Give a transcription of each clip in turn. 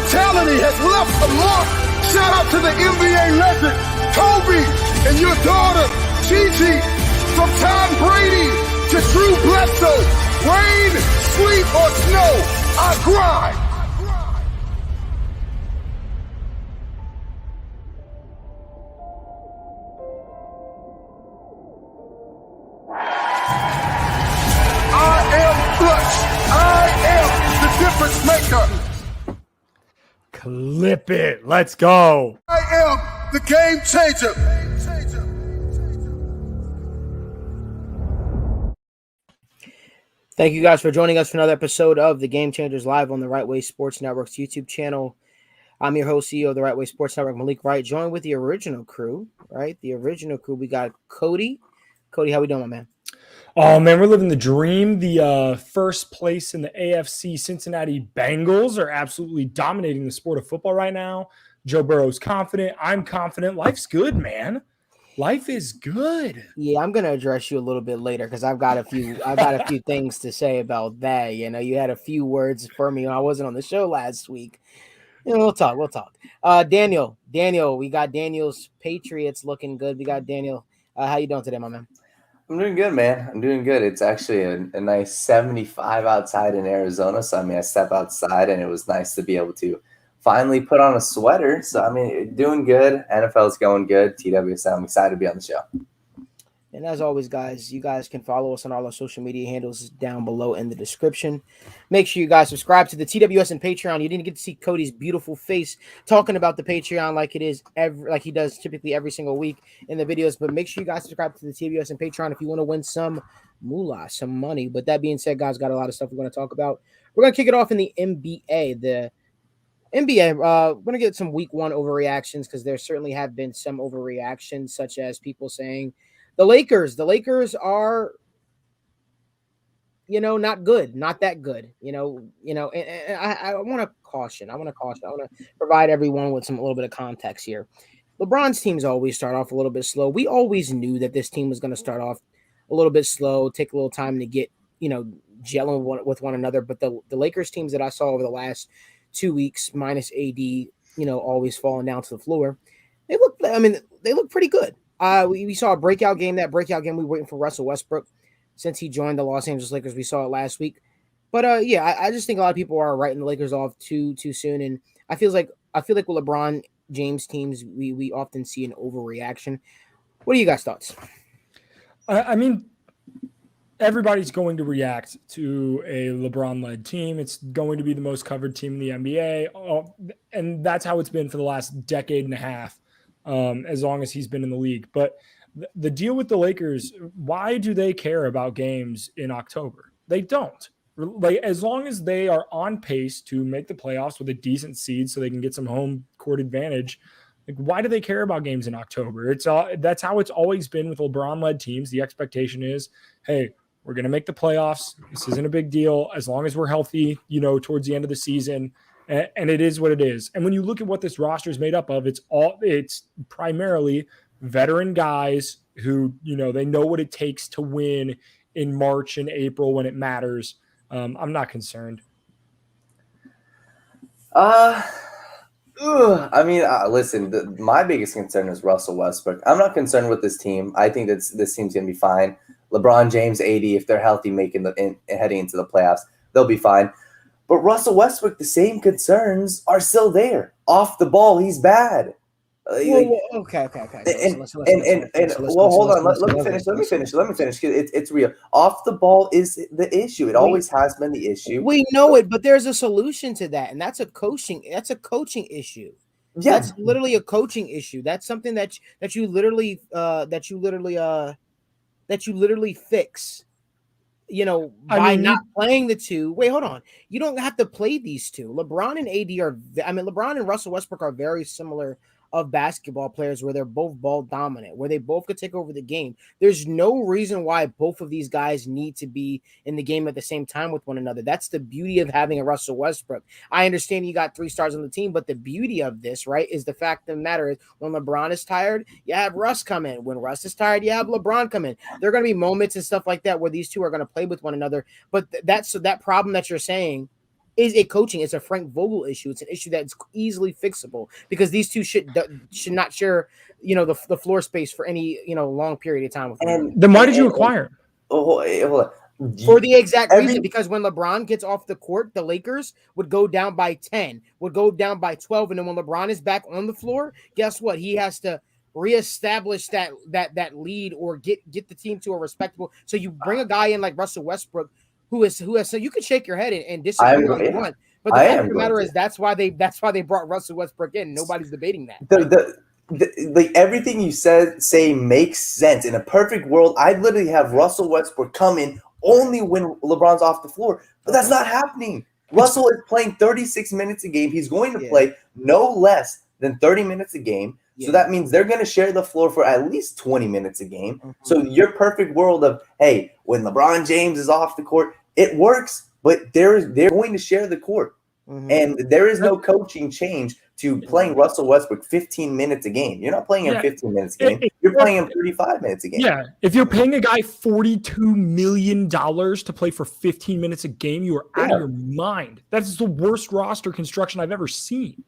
brutality has left a mark. Shout out to the NBA legend, Kobe, and your daughter, Gigi. From Tom Brady to Drew Bledsoe, rain, sleet, or snow, I grind. I am clutch. I am the difference maker. Clip it. Let's go. I am the game changer. Thank you guys for joining us for another episode of The Game Changers live on the Right Way Sports Network's YouTube channel. I'm your host, CEO of the Right Way Sports Network, Malik Wright, joined with the original crew, right? The original crew. We got Cody. Cody, how we doing, my man? Oh, man, we're living the dream. The first place in the AFC Cincinnati Bengals are absolutely dominating the sport of football right now. Joe Burrow's confident. I'm confident. Life's good, man. Life is good. Yeah, I'm gonna address you a little bit later because I've got a few things to say about that. You know, you had a few words for me when I wasn't on the show last week. You know, we'll talk. Daniel, we got Daniel's Patriots looking good. We got Daniel. How you doing today, my man? I'm doing good, man. I'm doing good. It's actually a nice 75 outside in Arizona. So, I stepped outside and it was nice to be able to finally put on a sweater. So, doing good. NFL's going good. TWSN, I'm excited to be on the show. And as always, guys, you guys can follow us on all our social media handles down below in the description. Make sure you guys subscribe to the TWSN Patreon. You didn't get to see Cody's beautiful face talking about the Patreon like he does typically every single week in the videos. But make sure you guys subscribe to the TWSN Patreon if you want to win some moolah, some money. But that being said, guys, got a lot of stuff we're going to talk about. We're going to kick it off in the NBA. The NBA, we're going to get some week one overreactions because there certainly have been some overreactions, such as people saying the Lakers are, not good, not that good, and I want to caution. I want to provide everyone with a little bit of context here. LeBron's teams always start off a little bit slow. We always knew that this team was going to start off a little bit slow, take a little time to get, gelling with one another. But the Lakers teams that I saw over the last 2 weeks, minus AD, always falling down to the floor, they look pretty good. We saw a breakout game. That breakout game, we were waiting for Russell Westbrook since he joined the Los Angeles Lakers. We saw it last week. But I just think a lot of people are writing the Lakers off too soon. And I feel like with LeBron James teams, we often see an overreaction. What are you guys' thoughts? Everybody's going to react to a LeBron-led team. It's going to be the most covered team in the NBA. And that's how it's been for the last decade and a half. As long as he's been in the league. But the deal with the Lakers, why do they care about games in October? They don't. As long as they are on pace to make the playoffs with a decent seed so they can get some home court advantage, why do they care about games in October? That's how it's always been with LeBron-led teams. The expectation is, hey, we're going to make the playoffs. This isn't a big deal as long as we're healthy, towards the end of the season. And it is what it is. And when you look at what this roster is made up of, it's primarily veteran guys who, they know what it takes to win in March and April when it matters. I'm not concerned. Listen, my biggest concern is Russell Westbrook. I'm not concerned with this team. I think that this team's going to be fine. LeBron James, AD, if they're healthy, heading into the playoffs, they'll be fine. But Russell Westbrook, the same concerns are still there. Off the ball, he's bad. Okay. Hold on. Let me finish. It's real. Off the ball is the issue. It always has been the issue. We know it, but there's a solution to that, and that's a coaching issue. Yeah. That's literally a coaching issue. That's something that you literally fix. By not playing the two. Wait, hold on. You don't have to play these two. LeBron and AD LeBron and Russell Westbrook are very similar of basketball players where they're both ball dominant, where they both could take over the game. There's no reason why both of these guys need to be in the game at the same time with one another. That's the beauty of having a Russell Westbrook. I understand you got 3 stars on the team, but the beauty of this, right, is the fact of the matter is when LeBron is tired, you have Russ come in. When Russ is tired, you have LeBron come in. There are going to be moments and stuff like that where these two are going to play with one another. But that problem that you're saying is a coaching. It's a Frank Vogel issue. It's an issue that's easily fixable because these two should not share, the floor space for any, long period of time. Then why did you acquire him? Hold on. For the exact reason, because when LeBron gets off the court, the Lakers would go down by 10, would go down by 12. And then when LeBron is back on the floor, guess what? He has to reestablish that lead or get the team to a respectable. So you bring a guy in like Russell Westbrook, who has so you can shake your head and disagree with one. But the fact of the matter is that's why they brought Russell Westbrook in. Nobody's debating that. Like everything you say makes sense. In a perfect world, I'd literally have Russell Westbrook come in only when LeBron's off the floor, but that's not happening. Russell is playing 36 minutes a game. He's going to play no less than 30 minutes a game. So that means they're going to share the floor for at least 20 minutes a game. Mm-hmm. So your perfect world of, hey, when LeBron James is off the court, it works, but they're going to share the court. Mm-hmm. And there is no coaching change to playing Russell Westbrook 15 minutes a game. You're not playing him 15 minutes a game. You're playing him 35 minutes a game. Yeah. If you're paying a guy $42 million to play for 15 minutes a game, you are out of your mind. That's the worst roster construction I've ever seen.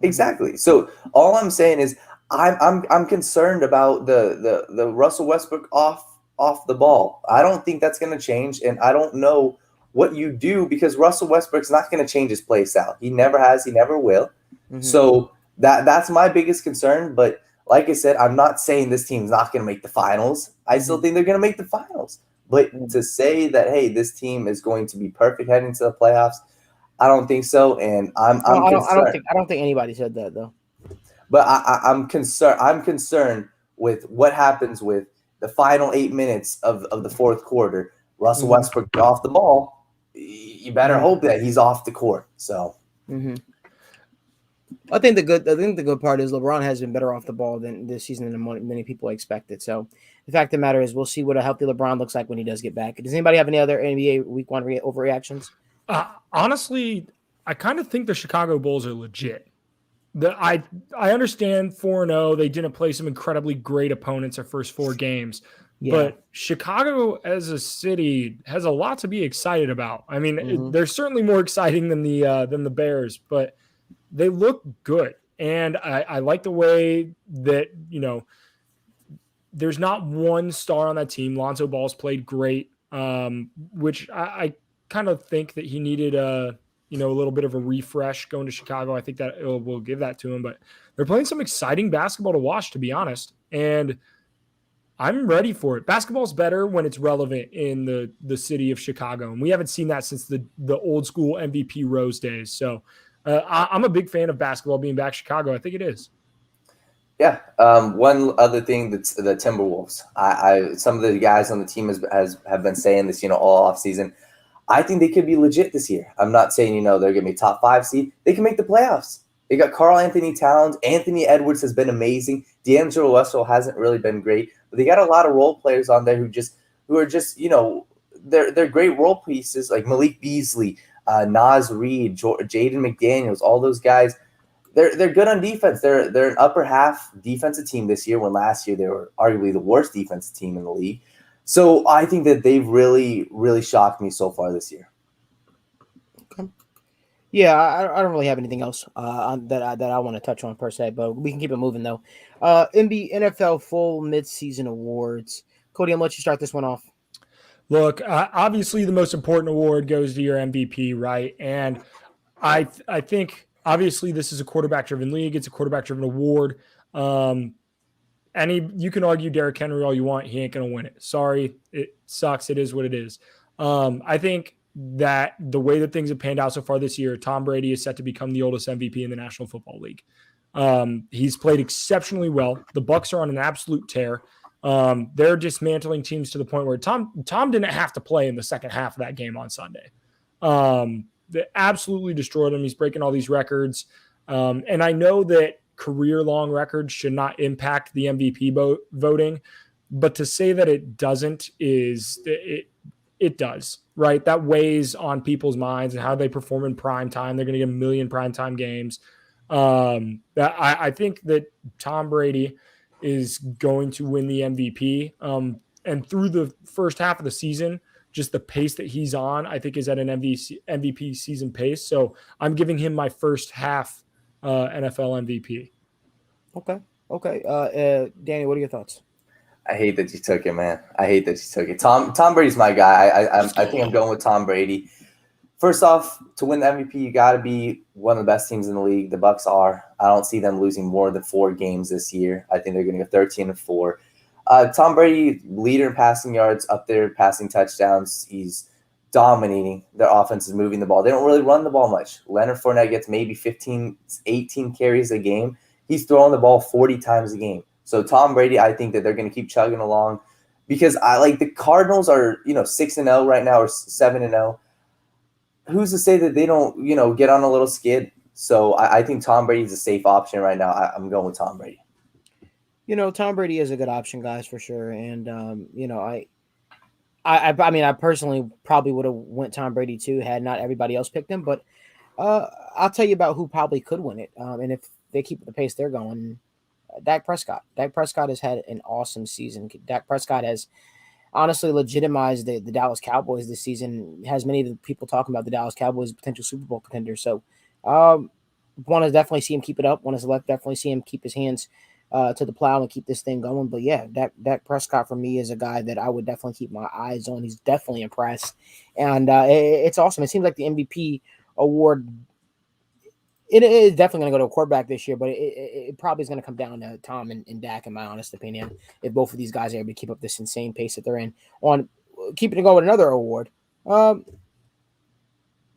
Exactly. So all I'm saying is I'm concerned about the Russell Westbrook off the ball. I don't think that's going to change, and I don't know what you do because Russell Westbrook's not going to change his play style. He never has. He never will. Mm-hmm. So that's my biggest concern. But like I said, I'm not saying this team's not going to make the finals. I still think they're going to make the finals. But to say that, hey, this team is going to be perfect heading to the playoffs, I don't think so. And I'm concerned. I don't think anybody said that though. But I'm concerned. I'm concerned with what happens with the final 8 minutes of the fourth quarter. Russell Westbrook off the ball. You better hope that he's off the court. So, I think the good part is LeBron has been better off the ball than this season than many people expected. So, the fact of the matter is, we'll see what a healthy LeBron looks like when he does get back. Does anybody have any other NBA Week 1 overreactions? Honestly, I kind of think the Chicago Bulls are legit. I understand 4-0. They didn't play some incredibly great opponents their first 4 games. Yeah. But Chicago as a city has a lot to be excited about. I mean, they're certainly more exciting than the Bears, but they look good. And I like the way that, there's not one star on that team. Lonzo Ball's played great, which I kind of think that he needed a little bit of a refresh going to Chicago. I think that will give that to him. But they're playing some exciting basketball to watch, to be honest. And I'm ready for it. Basketball's better when it's relevant in the city of Chicago. And we haven't seen that since the old school MVP Rose days. So I'm a big fan of basketball being back in Chicago. I think it is. Yeah. One other thing that's the Timberwolves. Some of the guys on the team have been saying this, all off season. I think they could be legit this year. I'm not saying, they're going to be top 5 seed. They can make the playoffs. They got Carl Anthony Towns. Anthony Edwards has been amazing. D'Angelo Russell hasn't really been great. But they got a lot of role players on there who are just they're great role pieces like Malik Beasley, Naz Reid, Jaden McDaniels, all those guys. They're good on defense. They're an upper half defensive team this year when last year they were arguably the worst defensive team in the league. So I think that they've really, really shocked me so far this year. Okay. Yeah, I don't really have anything else that I want to touch on per se, but we can keep it moving though. NFL Full Midseason Awards. Cody, I'm gonna let you start this one off. Look, obviously the most important award goes to your MVP, right? And I think obviously this is a quarterback-driven league. It's a quarterback-driven award. You can argue Derrick Henry all you want. He ain't going to win it. Sorry. It sucks. It is what it is. I think that the way that things have panned out so far this year, Tom Brady is set to become the oldest MVP in the National Football League. He's played exceptionally well. The Bucs are on an absolute tear. They're dismantling teams to the point where Tom didn't have to play in the second half of that game on Sunday. They absolutely destroyed him. He's breaking all these records. And I know that career-long records should not impact the MVP voting, but to say that it doesn't it does, right? That weighs on people's minds and how they perform in prime time. They're going to get 1 million primetime games. I think that Tom Brady is going to win the MVP. And through the first half of the season, just the pace that he's on, I think is at an MVP season pace. So I'm giving him my first half NFL MVP. Okay. Danny, what are your thoughts? I hate that you took it, man. I hate that you took it. Tom Brady's my guy. I think I'm going with Tom Brady. First off, to win the MVP, you got to be one of the best teams in the league. The Bucs are. I don't see them losing more than 4 games this year. I think they're going to go 13-4. Tom Brady, leader in passing yards, up there, passing touchdowns. He's dominating. Their offense is moving the ball. They don't really run the ball much. Leonard Fournette gets maybe 15, 18 carries a game. He's throwing the ball 40 times a game. So Tom Brady, I think that they're going to keep chugging along because I like the Cardinals are, 6-0 right now or 7-0. Who's to say that they don't, get on a little skid? So I think Tom Brady's a safe option right now. I'm going with Tom Brady. Tom Brady is a good option, guys, for sure. And, I personally probably would have went Tom Brady too had not everybody else picked him. But I'll tell you about who probably could win it. And if they keep the pace they're going, Dak Prescott. Dak Prescott has had an awesome season. Dak Prescott has honestly legitimized the Dallas Cowboys this season. Has many of the people talking about the Dallas Cowboys potential Super Bowl contenders. So want to definitely see him keep it up. Want to definitely see him keep his hands to the plow and keep this thing going. But yeah, Dak Prescott for me is a guy that I would definitely keep my eyes on. He's definitely impressed. And it's awesome. It seems like the MVP award, it is definitely going to go to a quarterback this year, but it probably is going to come down to Tom and Dak, in my honest opinion, if both of these guys are able to keep up this insane pace that they're in. On keeping it going with another award, does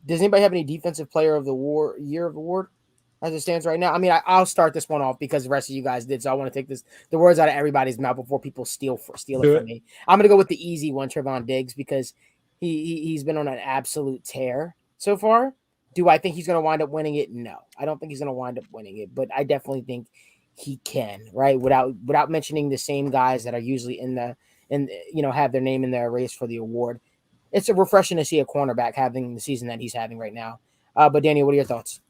anybody have any defensive player of the year of award as it stands right now? I mean, I'll start this one off because the rest of you guys did, so I want to take the words out of everybody's mouth before people steal it from me. I'm going to go with the easy one, Trevon Diggs, because he's been on an absolute tear so far. Do I think he's going to wind up winning it? No, I don't think he's going to wind up winning it, but I definitely think he can, right? Without mentioning the same guys that are usually have their name in their race for the award. It's refreshing to see a cornerback having the season that he's having right now. But Danny, what are your thoughts?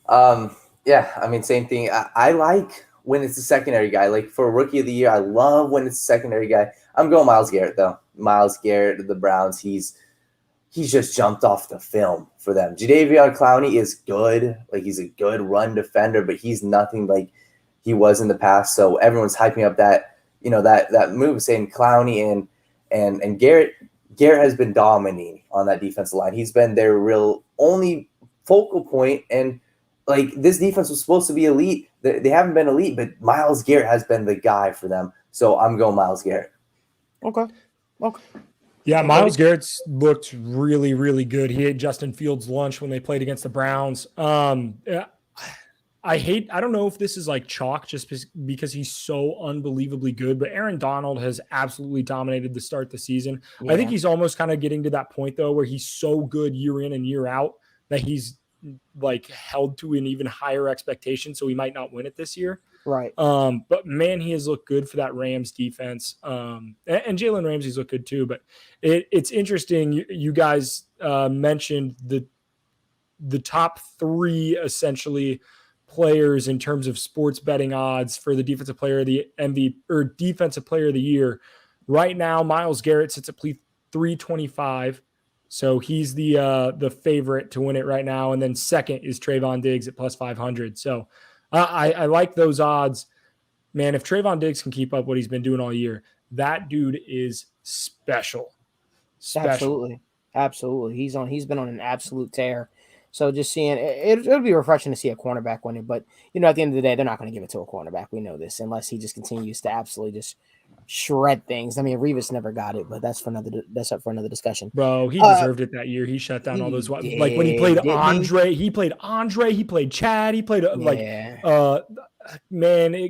Yeah, I mean, same thing. I like when it's a secondary guy. Like for Rookie of the Year, I love when it's a secondary guy. I'm going Myles Garrett though. Myles Garrett of the Browns. He's just jumped off the film for them. Jadeveon Clowney is good. Like he's a good run defender, but he's nothing like he was in the past. So everyone's hyping up that, that move, saying Clowney and Garrett. Garrett has been dominating on that defensive line. He's been their real only focal point. And like this defense was supposed to be elite. They haven't been elite, but Myles Garrett has been the guy for them. So I'm going Myles Garrett. Okay. Yeah, Myles Garrett's looked really, really good. He ate Justin Fields' lunch when they played against the Browns. I don't know if this is like chalk just because he's so unbelievably good, but Aaron Donald has absolutely dominated the start of the season. Yeah. I think he's almost kind of getting to that point, though, where he's so good year in and year out that he's like held to an even higher expectation. So he might not win it this year. Right. But man, he has looked good for that Rams defense. And Jalen Ramsey's looked good too, but it's interesting. You guys mentioned the top 3 essentially players in terms of sports betting odds for the defensive player of the MVP or defensive player of the year. Right now, Myles Garrett sits at 325. So he's the favorite to win it right now. And then second is Trevon Diggs at plus 500. So I like those odds. Man, if Trevon Diggs can keep up what he's been doing all year, that dude is special. Absolutely. He's been on an absolute tear. So just seeing it'll be refreshing to see a cornerback win it. But at the end of the day, they're not going to give it to a cornerback. We know this, unless he just continues to absolutely just shred things. I mean, Revis never got it, but that's up for another discussion. Bro, he deserved it that year. He shut down all those like when he played Andre, he played Chad, he played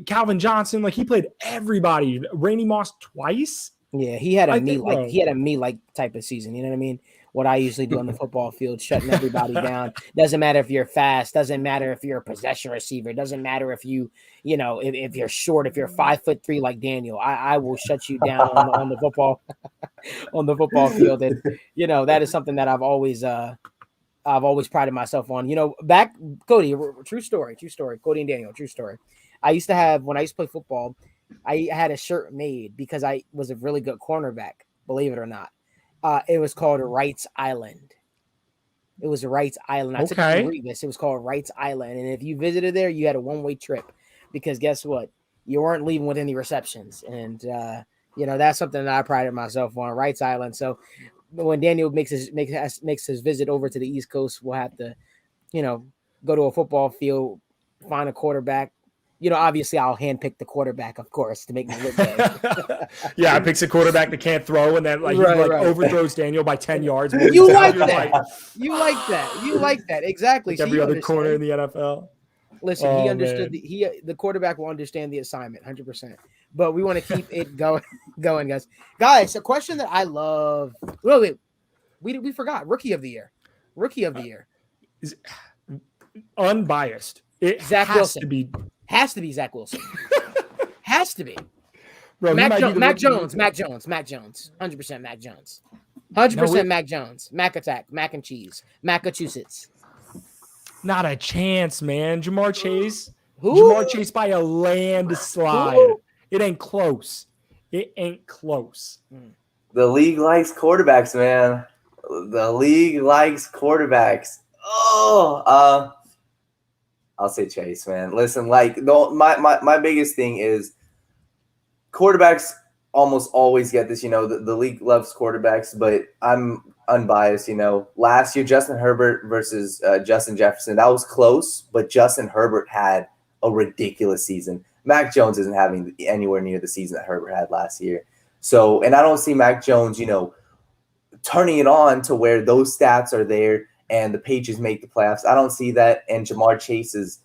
Calvin Johnson, like he played everybody. Randy Moss twice. Yeah, he had a me type of season. You know what I mean? What I usually do on the football field, shutting everybody down. Doesn't matter if you're fast. Doesn't matter if you're a possession receiver. Doesn't matter if if you're short. If you're 5'3" like Daniel, I will shut you down on the football on the football field. And that is something that I've always prided myself on. Back Cody, true story. Cody and Daniel, true story. When I used to play football, I had a shirt made because I was a really good cornerback, believe it or not. It was called Wrights Island. It was Wrights Island. I took it to Revis. It was called Wrights Island. And if you visited there, you had a one-way trip because guess what? You weren't leaving with any receptions. And, that's something that I prided myself on, Wrights Island. So when Daniel makes his visit over to the East Coast, we'll have to, go to a football field, find a quarterback. Obviously I'll handpick the quarterback, of course, to make me look good. Yeah, I picks a quarterback that can't throw and then overthrows Daniel by 10 yards. You like that. You like that. You like that. Exactly. Like every other corner in the NFL. Listen, he understood the quarterback will understand the assignment 100%. But we want to keep it going, guys. Guys, a question that I love. Wait. We forgot. Rookie of the year. Is unbiased. It Zach has Wilson. Has to be Zach Wilson. Has to be. Bro, Mac Jones. 100% Mac Jones. 100% Mac Jones. Mac attack. Mac and cheese. Massachusetts. Not a chance, man. Jamar Chase. Who? Jamar Chase by a landslide. Who? It ain't close. The league likes quarterbacks, man. The league likes quarterbacks. I'll say Chase, man. Listen, my biggest thing is quarterbacks almost always get this. The league loves quarterbacks, but I'm unbiased. Last year Justin Herbert versus Justin Jefferson, that was close, but Justin Herbert had a ridiculous season. Mac Jones isn't having anywhere near the season that Herbert had last year. So, and I don't see Mac Jones, turning it on to where those stats are there and the Patriots make the playoffs. I don't see that. And Jamar Chase is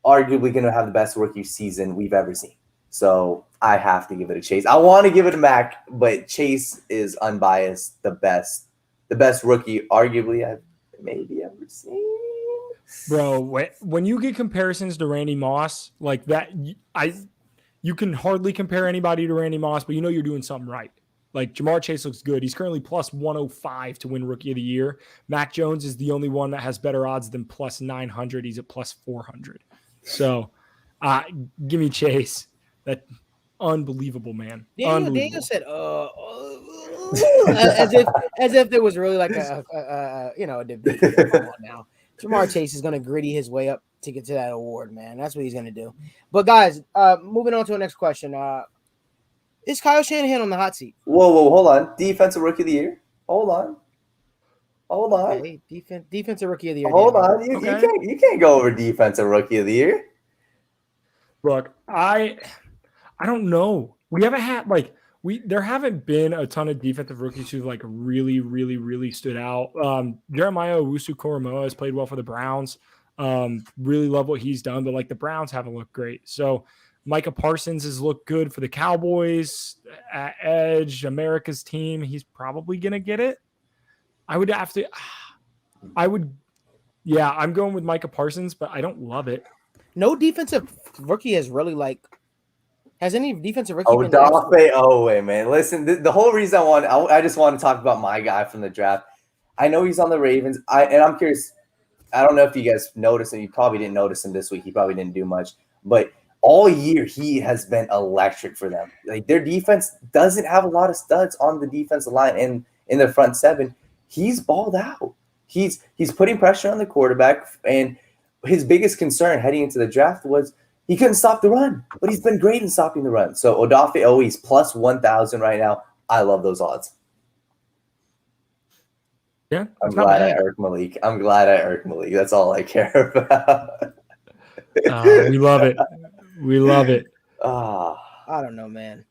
arguably going to have the best rookie season we've ever seen. So I have to give it a Chase. I want to give it a Mac, but Chase is unbiased, the best rookie arguably I've maybe ever seen. Bro, when you get comparisons to Randy Moss like that, you can hardly compare anybody to Randy Moss, but you're doing something right. Like Jamar Chase looks good. He's currently plus 105 to win Rookie of the Year. Mac Jones is the only one that has better odds than plus 900. He's at plus 400. So give me Chase. That unbelievable, man. Daniel said, as if there was really like a debate. Come on now. Jamar Chase is going to gritty his way up to get to that award, man. That's what he's going to do. But guys, moving on to the next question. Is Kyle Shanahan on the hot seat? Whoa, hold on. Defensive Rookie of the Year. Hold on. Okay, defensive Rookie of the Year. Hold on. You can't go over Defensive Rookie of the Year. Look, I don't know. We haven't had there haven't been a ton of defensive rookies who really, really, really stood out. Jeremiah Owusu-Koramoah has played well for the Browns. Really love what he's done, but the Browns haven't looked great. So Micah Parsons has looked good for the Cowboys at edge, America's team. He's probably going to get it. I'm going with Micah Parsons, but I don't love it. No defensive rookie has really has any defensive rookie been Odafe, man. Listen, the whole reason I just want to talk about my guy from the draft. I know he's on the Ravens. I'm curious. I don't know if you guys noticed, and you probably didn't notice him this week. He probably didn't do much, but all year he has been electric for them. Their defense doesn't have a lot of studs on the defensive line and in their front seven. He's balled out. He's putting pressure on the quarterback, and his biggest concern heading into the draft was he couldn't stop the run, but he's been great in stopping the run. So Odafe, he's plus 1,000 right now. I love those odds. Yeah, I'm glad I irked Malik. That's all I care about. We love it. I don't know, man.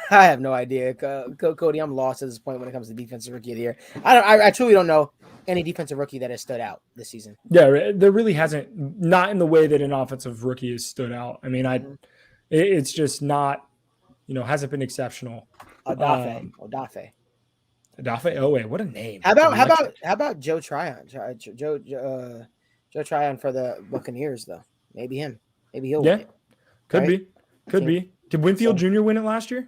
I have no idea. Cody, I'm lost at this point when it comes to defensive rookie of the year. I truly don't know any defensive rookie that has stood out this season. Yeah, there really hasn't, not in the way that an offensive rookie has stood out. I mean, it's just not, hasn't been exceptional. Odafe. Odafe, what a name. How about Joe Tryon? Joe Tryon for the Buccaneers, though. Maybe him. Maybe he'll win it. Could be. Did Winfield Jr. win it last year?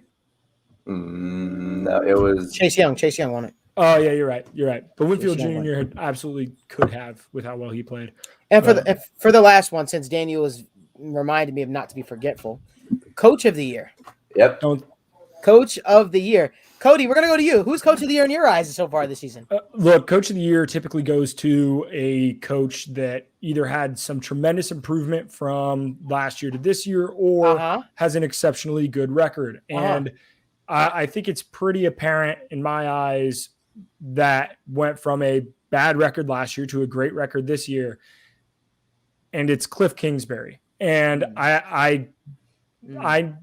No, it was Chase Young. Chase Young won it. Oh yeah, you're right. But Winfield Jr. absolutely could have with how well he played. And for the last one, since Daniel was reminded me of not to be forgetful, Coach of the Year. Yep. Coach of the year. Cody, we're going to go to you. Who's coach of the year in your eyes so far this season? Look, coach of the year typically goes to a coach that either had some tremendous improvement from last year to this year or has an exceptionally good record. And I think it's pretty apparent in my eyes that went from a bad record last year to a great record this year. And it's Cliff Kingsbury. And I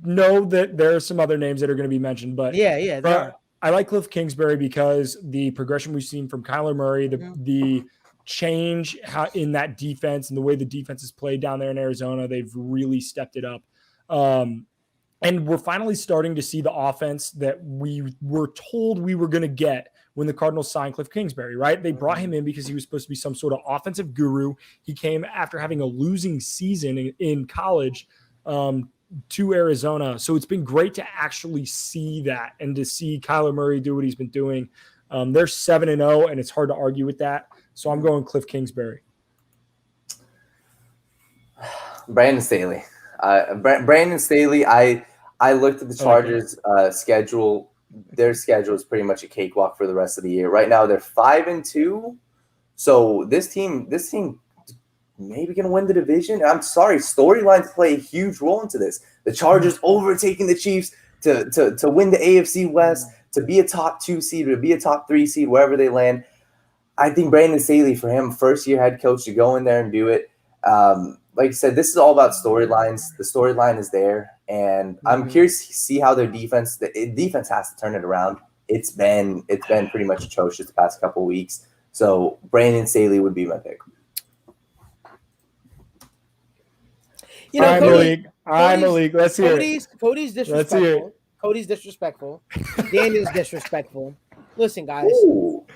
know that there are some other names that are going to be mentioned, but I like Cliff Kingsbury because the progression we've seen from Kyler Murray, the change in that defense and the way the defense is played down there in Arizona, they've really stepped it up. And we're finally starting to see the offense that we were told we were going to get when the Cardinals signed Cliff Kingsbury, right? They brought him in because he was supposed to be some sort of offensive guru. He came after having a losing season in college to Arizona. So it's been great to actually see that and to see Kyler Murray do what he's been doing. They're 7-0, and it's hard to argue with that. So I'm going Cliff Kingsbury. Brandon Staley. Brandon Staley, I looked at the Chargers' schedule. Their schedule is pretty much a cakewalk for the rest of the year. Right now, they're 5-2. So this team maybe going to win the division. I'm sorry, storylines play a huge role into this. The Chargers overtaking the Chiefs to win the AFC West, to be a top 2 seed, to be a top 3 seed, wherever they land. I think Brandon Staley, for him, first-year head coach, to go in there and do it. Like I said, this is all about storylines. The storyline is there, and I'm curious to see how their defense. The defense has to turn it around. It's been pretty much atrocious the past couple of weeks. So Brandon Staley would be my pick. You know, I'm a league. Let's hear it. Cody's disrespectful. Cody's disrespectful. Daniel's disrespectful. Listen, guys,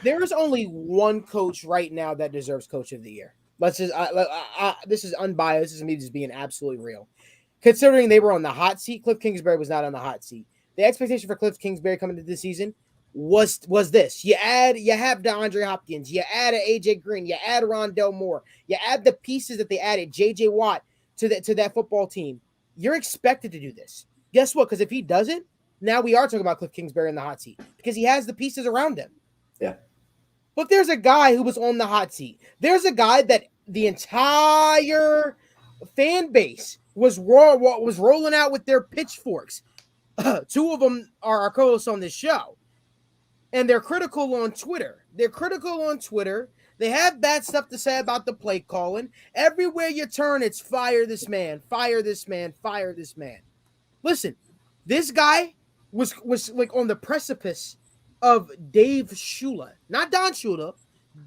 there is only one coach right now that deserves Coach of the Year. Let's just this is unbiased. This is me just being absolutely real. Considering they were on the hot seat, Cliff Kingsbury was not on the hot seat. The expectation for Cliff Kingsbury coming into this season was this. You have DeAndre Hopkins, you add AJ Green, you add Rondell Moore, you add the pieces that they added, JJ Watt to that football team. You're expected to do this. Guess what? Because if he doesn't, now we are talking about Cliff Kingsbury in the hot seat because he has the pieces around him. Yeah. But there's a guy who was on the hot seat. There's a guy that the entire fan base was rolling out with their pitchforks. 2 of them are our co-hosts on this show. And they're critical on Twitter. They have bad stuff to say about the play calling. Everywhere you turn, it's fire this man, fire this man, fire this man. Listen, this guy was like on the precipice of Dave Shula, not Don Shula,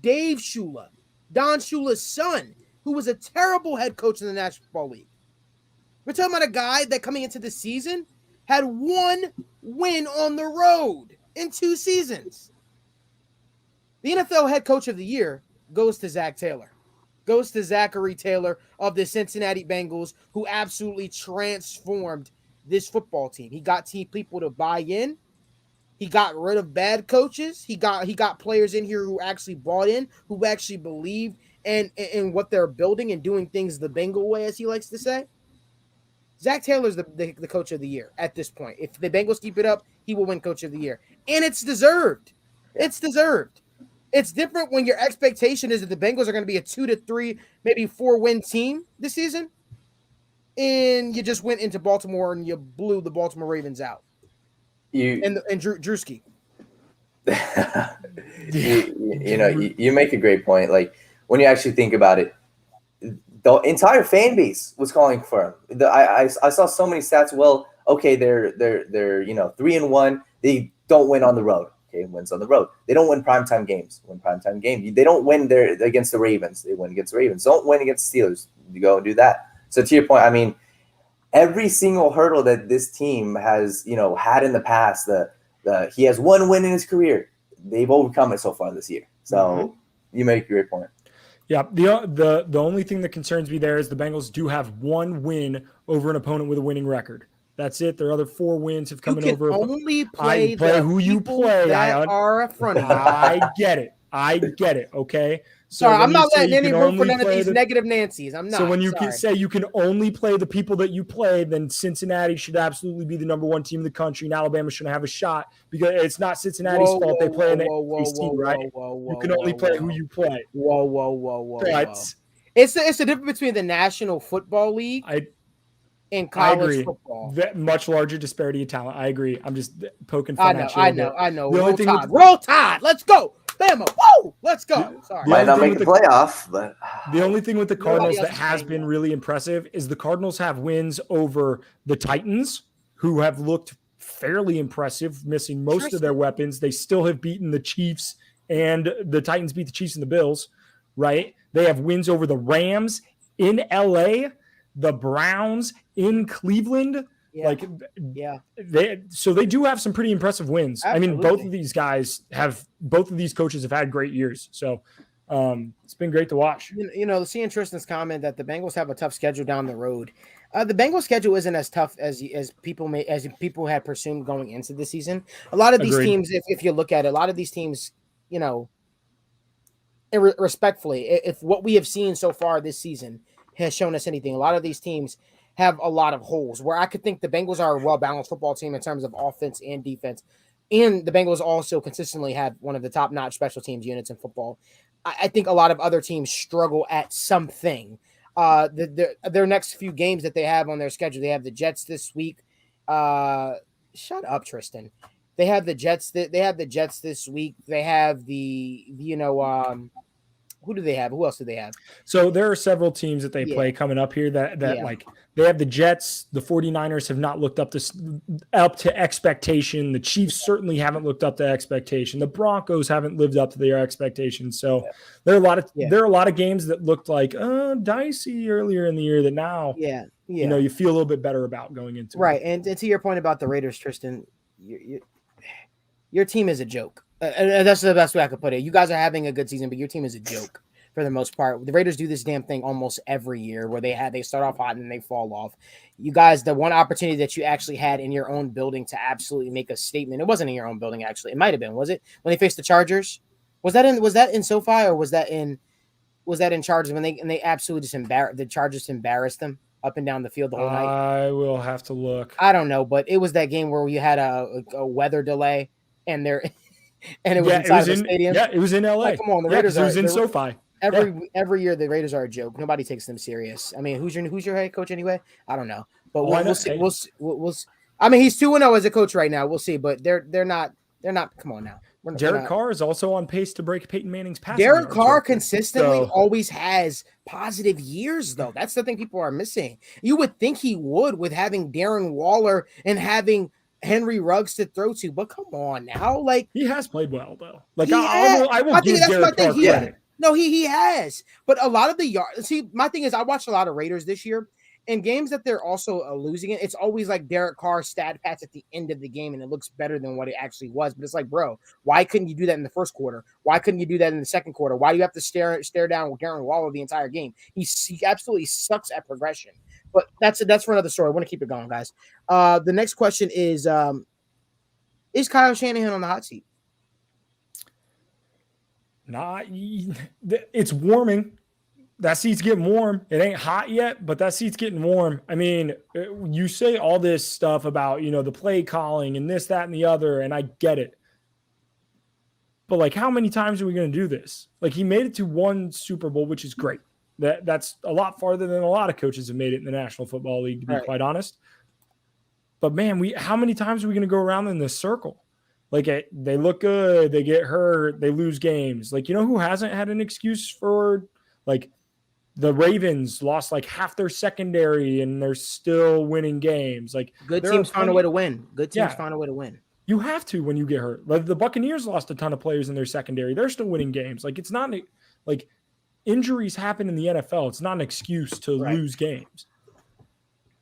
Dave Shula, Don Shula's son, who was a terrible head coach in the National Football League. We're talking about a guy that coming into the season had 1 win on the road in 2 seasons. The NFL head coach of the year goes to Zach Taylor, goes to Zachary Taylor of the Cincinnati Bengals, who absolutely transformed this football team. He got people to buy in. He got rid of bad coaches. He got players in here who actually bought in, who actually believed in what they're building and doing things the Bengal way, as he likes to say. Zach Taylor's the coach of the year at this point. If the Bengals keep it up, he will win coach of the year. And it's deserved. It's deserved. It's different when your expectation is that the Bengals are going to be a 2 to 3, maybe 4-win team this season. And you just went into Baltimore and you blew the Baltimore Ravens out. And Drewski. you make a great point. Like when you actually think about it, the entire fan base was calling for him. I saw so many stats. Well, okay, they're 3-1. They don't win on the road. Okay, wins on the road. They don't win primetime games. Win primetime game. They don't win against the Ravens. They win against the Ravens. Don't win against the Steelers. You go and do that. So to your point, I mean, every single hurdle that this team has, had in the past, he has 1 win in his career. They've overcome it so far this year. So you make a great point. Yeah, the only thing that concerns me there is the Bengals do have 1 win over an opponent with a winning record. That's it. Their other 4 wins have come over. Only play who you play. That are in front of you. I get it. I get it. Okay. So Sorry, I'm when you not say letting you any can room for only none of play these the- negative Nancys. I'm not. So when you Sorry. can say you can only play the people that you play, then Cincinnati should absolutely be the number one team in the country, and Alabama shouldn't have a shot because it's not Cincinnati's fault they play in the ACC, right? You can only play who you play. Whoa. But It's the difference between the National Football League I and college agree. football. That much larger disparity of talent. I agree. I'm just poking I fun know. at you. I know. The only Roll thing Tide. with- Roll Tide. Let's go. Bama. Woo. Let's go. Sorry. The Might only not thing make with the playoff, but The only thing with the Cardinals else that is has saying been that. really impressive is the Cardinals have wins over the Titans, who have looked fairly impressive, missing most of their weapons. They still have beaten the Chiefs, and the Titans beat the Chiefs and the Bills, right? They have wins over the Rams in LA, the Browns in Cleveland. Yeah. They do have some pretty impressive wins. Absolutely. I mean, both of these coaches have had great years. So it's been great to watch. Seeing Tristan's comment that the Bengals have a tough schedule down the road. The Bengals schedule isn't as tough as people had presumed going into the season. A lot of these Agreed. teams, if you look at it, a lot of these teams, respectfully, if what we have seen so far this season has shown us anything, a lot of these teams have a lot of holes where I could think the Bengals are a well-balanced football team in terms of offense and defense. And the Bengals also consistently have one of the top-notch special teams units in football. I think a lot of other teams struggle at something. Their next few games that they have on their schedule, they have the Jets this week. Shut up, Tristan. They have the Jets. They have the Jets this week. They have who do they have? Who else do they have? So there are several teams that they play coming up here that like they have the Jets. The 49ers have not looked up to expectation. The Chiefs certainly haven't looked up to expectation. The Broncos haven't lived up to their expectations. So there are a lot of games that looked like dicey earlier in the year that now you feel a little bit better about going into right. it. And to your point about the Raiders, Tristan, your team is a joke. That's the best way I could put it. You guys are having a good season, but your team is a joke for the most part. The Raiders do this damn thing almost every year where they start off hot and then they fall off. You guys, the one opportunity that you actually had in your own building to absolutely make a statement. It wasn't in your own building, actually. It might have been, was it? When they faced the Chargers? Was that in SoFi or was that in Chargers when they absolutely just the Chargers embarrassed them up and down the field the whole night? I will have to look. I don't know, but it was that game where you had a weather delay and it was inside the stadium. Yeah, it was in LA. Like, come on, the Raiders it was in SoFi. Every year the Raiders are a joke. Nobody takes them serious. I mean, who's your head coach anyway? I don't know, but we'll see. We'll see. I mean, he's 2-0 as a coach right now. We'll see, but they're not. Come on now. Derek Carr is also on pace to break Peyton Manning's passing. Derek Carr consistently always has positive years, though. That's the thing people are missing. You would think he would with having Darren Waller and having Henry Ruggs to throw to, but come on now, like he has played well though. Like I will give Derek Carr credit. No, he has, but a lot of the yards. See, my thing is, I watched a lot of Raiders this year. In games that they're also losing it, it's always like Derek Carr stat pads at the end of the game, and it looks better than what it actually was. But it's like, bro, why couldn't you do that in the first quarter? Why couldn't you do that in the second quarter? Why do you have to stare down with Darren Waller the entire game? He absolutely sucks at progression. But that's for another story. I want to keep it going, guys. The next question is Kyle Shanahan on the hot seat? It's warming. That seat's getting warm. It ain't hot yet, but that seat's getting warm. I mean, you say all this stuff about, the play calling and this, that, and the other, and I get it. But, like, how many times are we going to do this? Like, he made it to one Super Bowl, which is great. That's a lot farther than a lot of coaches have made it in the National Football League, to be quite honest. But, man, how many times are we going to go around in this circle? Like, they look good, they get hurt, they lose games. Like, who hasn't had an excuse for, like, the Ravens lost like half their secondary and they're still winning games. Like good teams find a way to win. Find a way to win. You have to when you get hurt. Like the Buccaneers lost a ton of players in their secondary. They're still winning games. Like it's not like injuries happen in the NFL. It's not an excuse to lose games.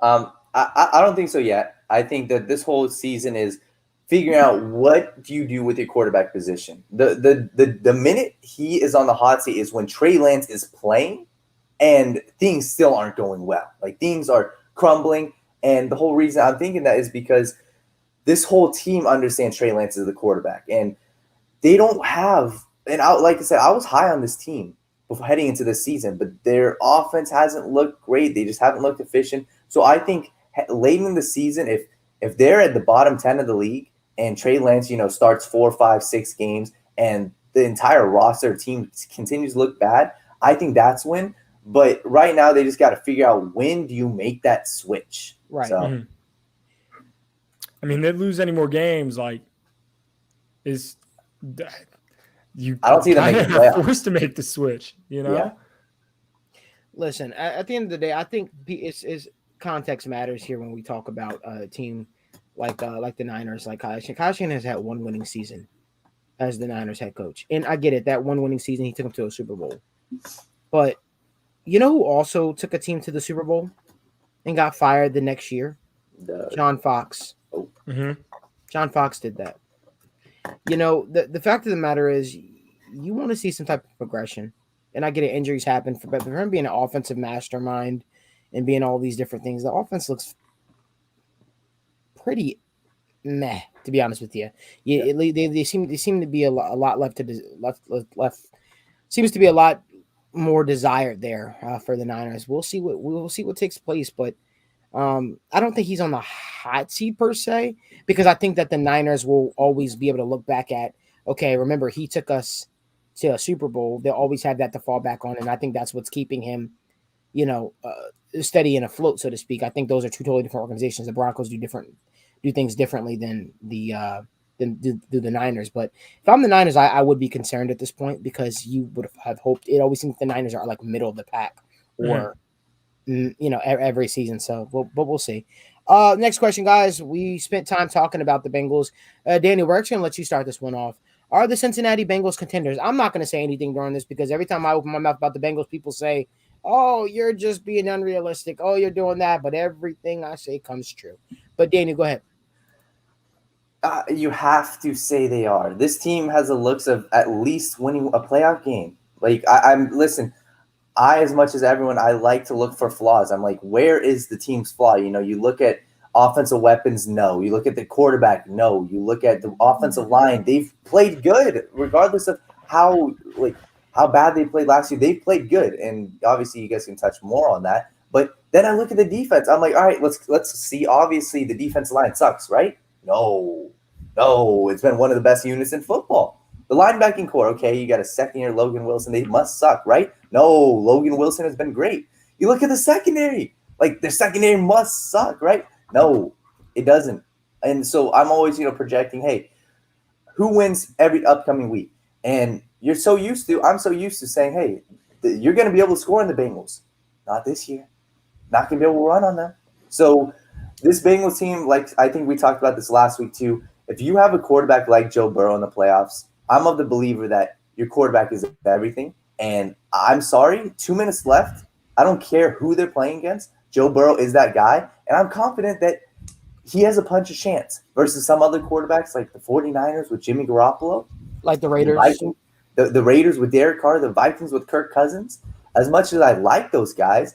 I don't think so yet. I think that this whole season is figuring out what do you do with your quarterback position. The minute he is on the hot seat is when Trey Lance is playing. And things still aren't going well. Like things are crumbling. And the whole reason I'm thinking that is because this whole team understands Trey Lance as the quarterback. And they don't have and like I said, I was high on this team before heading into this season, but their offense hasn't looked great. They just haven't looked efficient. So I think late in the season, if they're at the bottom 10 of the league and Trey Lance, starts 4, 5, 6 games and the entire roster team continues to look bad, I think that's when. But right now, they just got to figure out when do you make that switch. Right. So, I mean, they lose any more games, like you I don't see them kind making of playoffs. forced to make the switch. Yeah. Listen, at the end of the day, I think it's context matters here when we talk about a team like the Niners, like Kyle Shanahan has had one winning season as the Niners head coach, and I get it. That one winning season, he took them to a Super Bowl, but you know who also took a team to the Super Bowl and got fired the next year? John Fox. Oh. Mm-hmm. John Fox did that. The fact of the matter is, you want to see some type of progression. And I get it, injuries happen. But for him being an offensive mastermind and being all these different things, the offense looks pretty meh, to be honest with you. They seem to be a lot left. Seems to be a lot more desired there for the Niners. We'll see what takes place, but I don't think he's on the hot seat per se, because I think that the Niners will always be able to look back at, okay, remember he took us to a Super Bowl. They'll always have that to fall back on, and I think that's what's keeping him, steady and afloat, so to speak. I think those are two totally different organizations. The Broncos do things differently than the Niners. But if I'm the Niners, I would be concerned at this point, because you would have hoped. It always seems the Niners are like middle of the pack, or every season. So, but we'll see. Next question, guys. We spent time talking about the Bengals. Danny, we're actually going to let you start this one off. Are the Cincinnati Bengals contenders? I'm not going to say anything during this, because every time I open my mouth about the Bengals, people say, oh, you're just being unrealistic. Oh, you're doing that. But everything I say comes true. But Danny, go ahead. You have to say they are. This team has the looks of at least winning a playoff game. Like, listen, as much as everyone, I like to look for flaws. I'm like, where is the team's flaw? You look at offensive weapons, no. You look at the quarterback, no. You look at the offensive line, they've played good, regardless of how bad they played last year. They've played good, and obviously you guys can touch more on that. But then I look at the defense. I'm like, all right, let's see. Obviously, the defensive line sucks, right? No, it's been one of the best units in football. The linebacking core, okay, you got a second-year Logan Wilson. They must suck, right? No, Logan Wilson has been great. You look at the secondary. Like, the secondary must suck, right? No, it doesn't. And so I'm always, projecting, hey, who wins every upcoming week? And I'm so used to saying, hey, you're going to be able to score in the Bengals. Not this year. Not going to be able to run on them. So this Bengals team, like I think we talked about this last week too, if you have a quarterback like Joe Burrow in the playoffs, I'm of the believer that your quarterback is everything. And I'm sorry, 2 minutes left. I don't care who they're playing against. Joe Burrow is that guy. And I'm confident that he has a punch of chance versus some other quarterbacks like the 49ers with Jimmy Garoppolo. Like the Raiders. The Raiders with Derek Carr, the Vikings with Kirk Cousins. As much as I like those guys,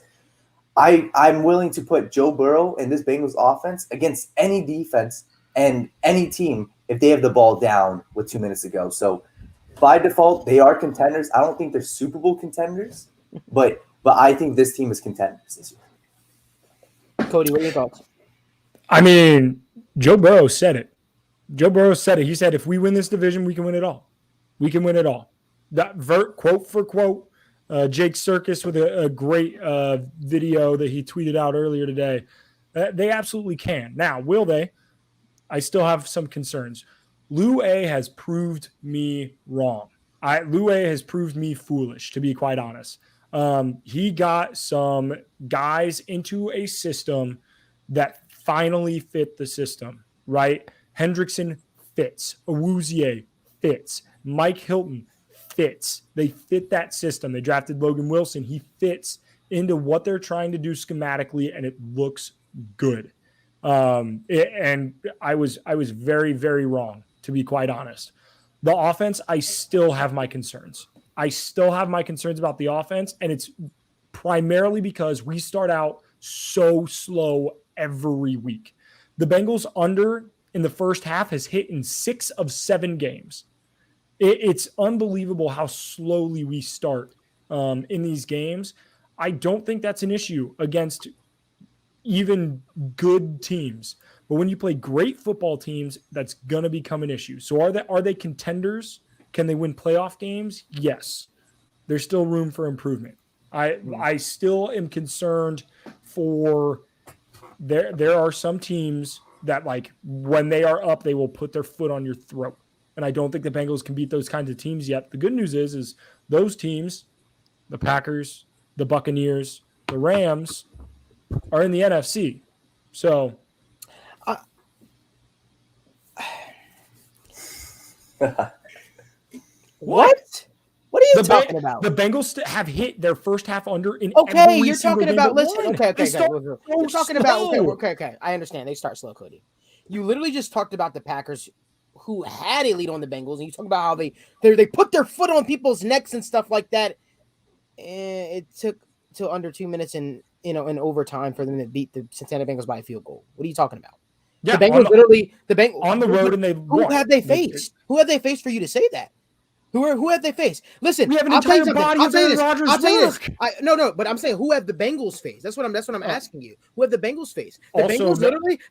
I'm willing to put Joe Burrow in this Bengals offense against any defense and any team if they have the ball down with 2 minutes to go. So by default, they are contenders. I don't think they're Super Bowl contenders, but I think this team is contenders this year. Cody, what are your thoughts? I mean, Joe Burrow said it. He said, if we win this division, we can win it all. We can win it all. That quote for quote, Jake Circus with a great video that he tweeted out earlier today. They absolutely can. Now, will they? I still have some concerns. Lou A has proved me wrong. Lou A has proved me foolish, to be quite honest. He got some guys into a system that finally fit the system, right? Hendrickson fits. Awuzie fits. Mike Hilton fits. They fit that system. They drafted Logan Wilson. He fits into what they're trying to do schematically, and it looks good. And I was very, very wrong, to be quite honest. The offense, I still have my concerns. About the offense, and it's primarily because we start out so slow every week. The Bengals under in the first half has hit in 6 of 7 games. It's unbelievable how slowly we start in these games. I don't think that's an issue against even good teams. But when you play great football teams, that's going to become an issue. So are they contenders? Can they win playoff games? Yes. There's still room for improvement. I still am concerned for there are some teams that, like, when they are up, they will put their foot on your throat. And I don't think the Bengals can beat those kinds of teams yet. The good news is those teams, the Packers, the Buccaneers, the Rams, are in the NFC. So what? What are you talking about? The Bengals have hit their first half under in okay, every you're talking about listen. Okay. You're talking about okay. I understand. They start slow, Cody. You literally just talked about the Packers who had a lead on the Bengals, and you talk about how they put their foot on people's necks and stuff like that. And it took till under 2 minutes and in overtime for them to beat the Cincinnati Bengals by a field goal. What are you talking about? Yeah, the Bengals the Bengals on the road, and they who have they faced? Who have they faced for you to say that? Who have they faced? Listen, we have an entire body of Aaron Rodgers. I'll tell you this. No, but I'm saying who have the Bengals faced? That's what I'm asking you. Who have the Bengals faced? The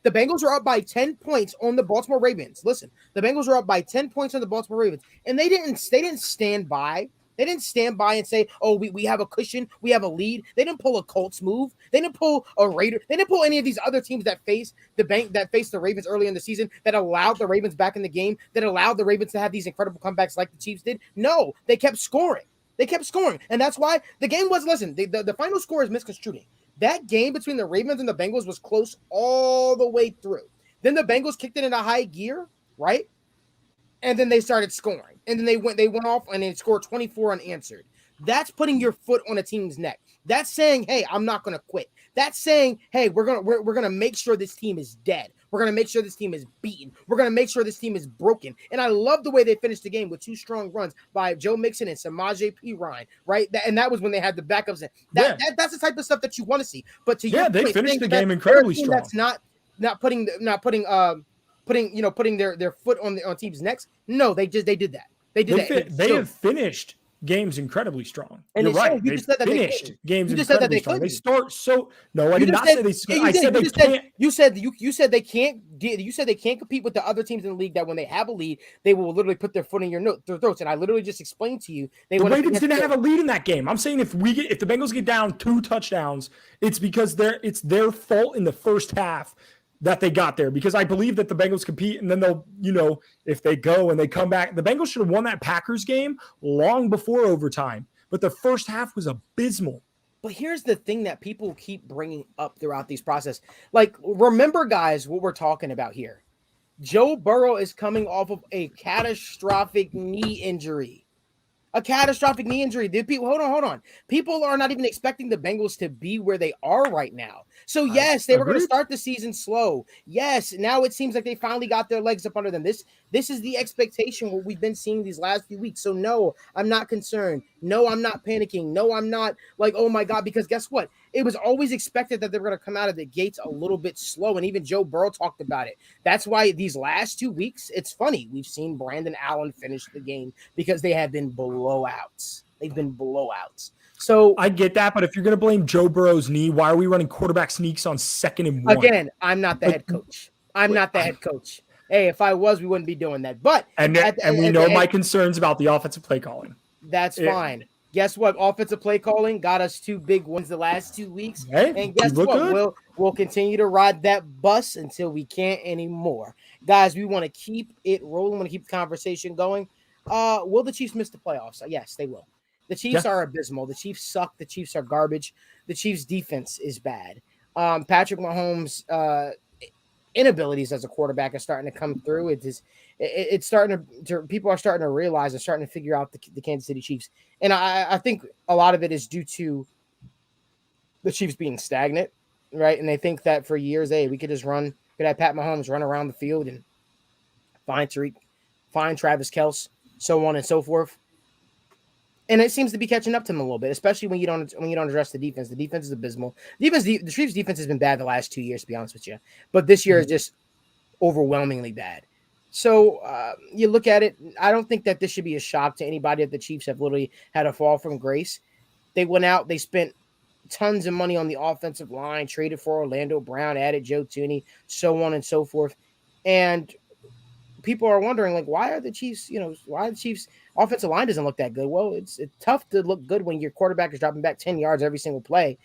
Bengals are up by 10 points on the Baltimore Ravens. Listen, the Bengals are up by 10 points on the Baltimore Ravens, and they didn't stand by. They didn't stand by and say, "Oh, we have a cushion, we have a lead." They didn't pull a Colts move. They didn't pull a Raider. They didn't pull any of these other teams that faced the Ravens early in the season that allowed the Ravens back in the game, that allowed the Ravens to have these incredible comebacks like the Chiefs did. No, they kept scoring. And that's why the game was. Listen, the final score is misconstrued. That game between the Ravens and the Bengals was close all the way through. Then the Bengals kicked it into high gear, right? And then they started scoring. And then they went off and they scored 24 unanswered. That's putting your foot on a team's neck. That's saying, hey, I'm not going to quit. That's saying, hey, we're gonna make sure this team is dead. We're going to make sure this team is beaten. We're going to make sure this team is broken. And I love the way they finished the game with 2 strong runs by Joe Mixon and Samaje Perine, right? And that was when they had the backups. That's the type of stuff that you want to see. But to your they point, finished the game incredibly strong. That's not putting their foot on teams' necks. No, they did that. They have finished games incredibly strong. And you're right. You just said that they finished games you just said that they strong. couldn't. They start so. No, I did not say they. I said they can't. You said they can't. You said they can't compete with the other teams in the league. That when they have a lead, they will literally put their foot in their throats. And I literally just explained to you the Ravens didn't have a lead in that game. I'm saying if the Bengals get down 2 touchdowns, it's because it's their fault in the first half that they got there, because I believe that the Bengals compete, and then they'll, if they go and they come back, the Bengals should have won that Packers game long before overtime, but the first half was abysmal. But here's the thing that people keep bringing up throughout these process. Like, remember, guys, what we're talking about here. Joe Burrow is coming off of a catastrophic knee injury. Hold on. People are not even expecting the Bengals to be where they are right now. So, yes, they were going to start the season slow. Yes, now it seems like they finally got their legs up under them. This is the expectation, what we've been seeing these last few weeks. So, no, I'm not concerned. No, I'm not panicking. No, I'm not like, oh, my God, because guess what? It was always expected that they were going to come out of the gates a little bit slow, and even Joe Burrow talked about it. That's why these last 2 weeks, it's funny. We've seen Brandon Allen finish the game because they have been blowouts. They've been blowouts. So I get that, but if you're going to blame Joe Burrow's knee, why are we running quarterback sneaks on 2nd and 1? Again, I'm not the head coach. Hey, if I was, we wouldn't be doing that. But we know my concerns about the offensive play calling. That's fine. Guess what? Offensive play calling got us 2 big wins the last 2 weeks. Hey, and guess what? We'll continue to ride that bus until we can't anymore. Guys, we want to keep it rolling. We want to keep the conversation going. Will the Chiefs miss the playoffs? Yes, they will. The Chiefs are abysmal. The Chiefs suck. The Chiefs are garbage. The Chiefs' defense is bad. Patrick Mahomes' inabilities as a quarterback are starting to come through. It's starting to people are starting to realize and starting to figure out the Kansas City Chiefs. And I think a lot of it is due to the Chiefs being stagnant, right? And they think that for years, hey, we could have Pat Mahomes run around the field and find Travis Kelce, so on and so forth. And it seems to be catching up to them a little bit, especially when you don't address the defense. The defense is abysmal. The Chiefs' defense has been bad the last 2 years, to be honest with you. But this year is just overwhelmingly bad. So you look at it, I don't think that this should be a shock to anybody that the Chiefs have literally had a fall from grace. They went out, they spent tons of money on the offensive line, traded for Orlando Brown, added Joe Thuney, so on and so forth. And people are wondering, like, why the Chiefs offensive line doesn't look that good? Well, it's tough to look good when your quarterback is dropping back 10 yards every single play.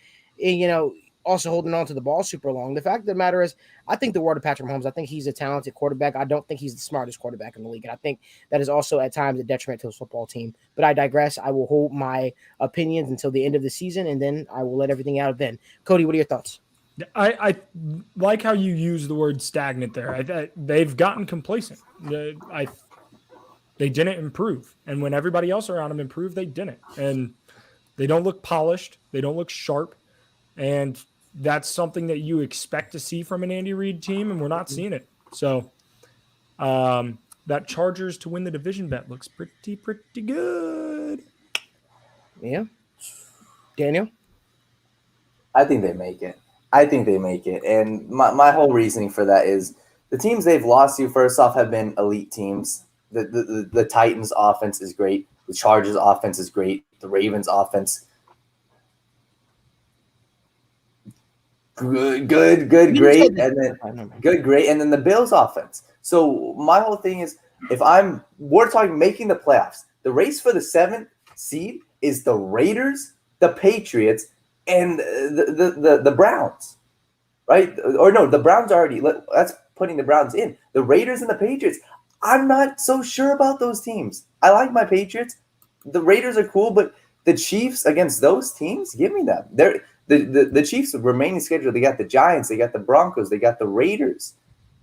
And, also holding on to the ball super long. The fact of the matter is, I think the world of Patrick Mahomes. I think he's a talented quarterback. I don't think he's the smartest quarterback in the league. And I think that is also at times a detriment to his football team. But I digress. I will hold my opinions until the end of the season, and then I will let everything out then. Cody, what are your thoughts? I like how you use the word stagnant there. They've gotten complacent. They didn't improve. And when everybody else around them improved, they didn't. And they don't look polished. They don't look sharp. And that's something that you expect to see from an Andy Reid team, and we're not seeing it. So that Chargers to win the division bet looks pretty good. Yeah. Daniel? I think they make it. And my whole reasoning for that is the teams they've lost to, first off, have been elite teams. The Titans offense is great. The Chargers offense is great. The Ravens offense, good, great. And then good, great. And then the Bills offense. So my whole thing is, we're talking making the playoffs, the race for the 7th seed is the Raiders, the Patriots, and the Browns, right? Or no, the Browns already. That's putting the Browns in. The Raiders and the Patriots. I'm not so sure about those teams. I like my Patriots. The Raiders are cool, but the Chiefs against those teams, give me them. The Chiefs remaining schedule. They got the Giants, they got the Broncos, they got the Raiders,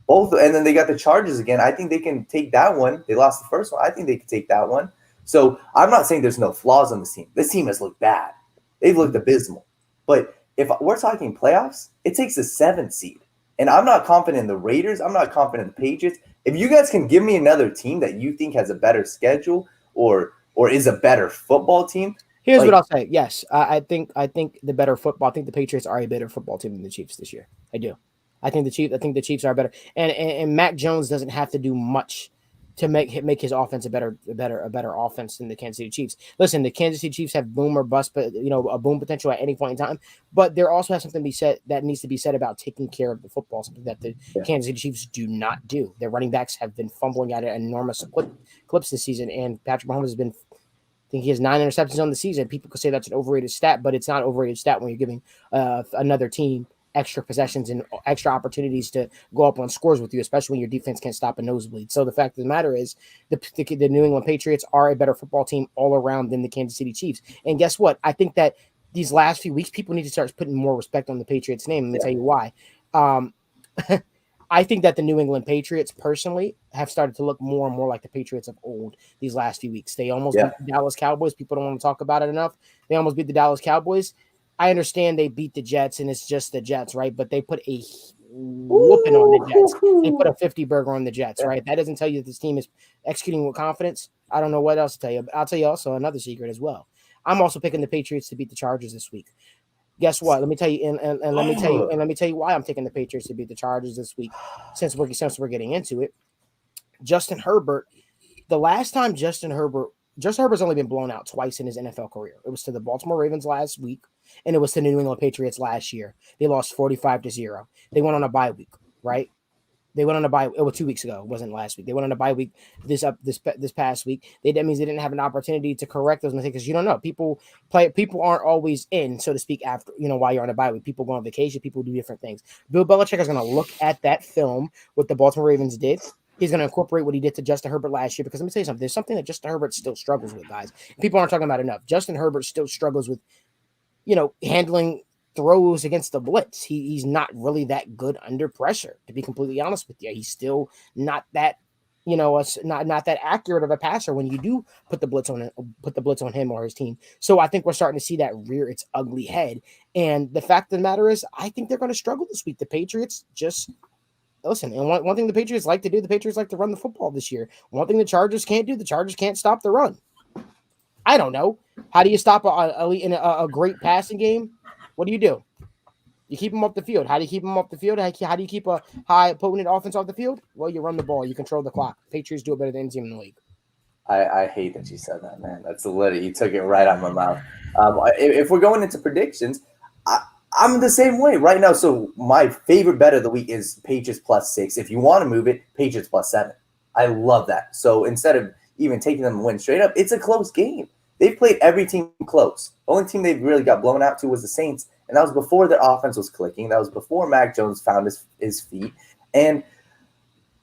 both, and then they got the Chargers again. I think they can take that one. They lost the first one. I think they can take that one. So I'm not saying there's no flaws on this team. This team has looked bad. They've looked abysmal. But if we're talking playoffs, it takes a 7th seed. And I'm not confident in the Raiders. I'm not confident in the Patriots. If you guys can give me another team that you think has a better schedule or is a better football team. Here's what I'll say. Yes, I think the better football. I think the Patriots are a better football team than the Chiefs this year. I do. I think the Chiefs are better. And Mac Jones doesn't have to do much to make his offense a better offense than the Kansas City Chiefs. Listen, the Kansas City Chiefs have boom or bust, but a boom potential at any point in time. But there also has something to be said that needs to be said about taking care of the football, something that the Kansas City Chiefs do not do. Their running backs have been fumbling at an enormous clips this season, and Patrick Mahomes has been. I think he has 9 interceptions on the season. People could say that's an overrated stat, but it's not an overrated stat when you're giving another team extra possessions and extra opportunities to go up on scores with you, especially when your defense can't stop a nosebleed. So the fact of the matter is the New England Patriots are a better football team all around than the Kansas City Chiefs. And guess what? I think that these last few weeks, people need to start putting more respect on the Patriots' name. Let me tell you why. I think that the New England Patriots personally have started to look more and more like the Patriots of old these last few weeks. They almost beat the Dallas Cowboys. People don't want to talk about it enough. They almost beat the Dallas Cowboys. I understand they beat the Jets and it's just the Jets, right? But they put a whooping on the Jets. They put a 50 burger on the Jets, right? That doesn't tell you that this team is executing with confidence. I don't know what else to tell you. But I'll tell you also another secret as well. I'm also picking the Patriots to beat the Chargers this week. Guess what? Let me tell you, and let me tell you why I'm taking the Patriots to beat the Chargers this week. Since we're getting into it, Justin Herbert. The last time Justin Herbert's only been blown out twice in his NFL career. It was to the Baltimore Ravens last week, and it was to the New England Patriots last year. They lost 45-0. They went on a bye week, right? They went on a bye. It was 2 weeks ago. It wasn't last week. They went on a bye week this past week. That means they didn't have an opportunity to correct those mistakes because you don't know. People aren't always in, so to speak, after while you're on a bye week. People go on vacation. People do different things. Bill Belichick is going to look at that film, what the Baltimore Ravens did. He's going to incorporate what he did to Justin Herbert last year because let me tell you something. There's something that Justin Herbert still struggles with, guys. People aren't talking about enough. Justin Herbert still struggles with, handling throws against the blitz. He's not really that good under pressure, to be completely honest with you. He's still not that, not that accurate of a passer when you do put the blitz on him or his team. So I think we're starting to see that rear its ugly head. And the fact of the matter is, I think they're going to struggle this week. The Patriots just listen. And one thing the Patriots like to do, the Patriots like to run the football this year. One thing the Chargers can't do, the Chargers can't stop the run. I don't know. How do you stop a great passing game? What do you do? You keep them off the field. How do you keep them off the field? How do you keep a high potent offense off the field? Well, you run the ball. You control the clock. Patriots do it better than any team in the league. I hate that you said that, man. That's literally, you took it right out of my mouth. If we're going into predictions, I'm the same way right now. So my favorite bet of the week is Patriots +6. If you want to move it, Patriots +7. I love that. So instead of even taking them to win straight up, it's a close game. They've played every team close. The only team they really got blown out to was the Saints, and that was before their offense was clicking. That was before Mac Jones found his feet. And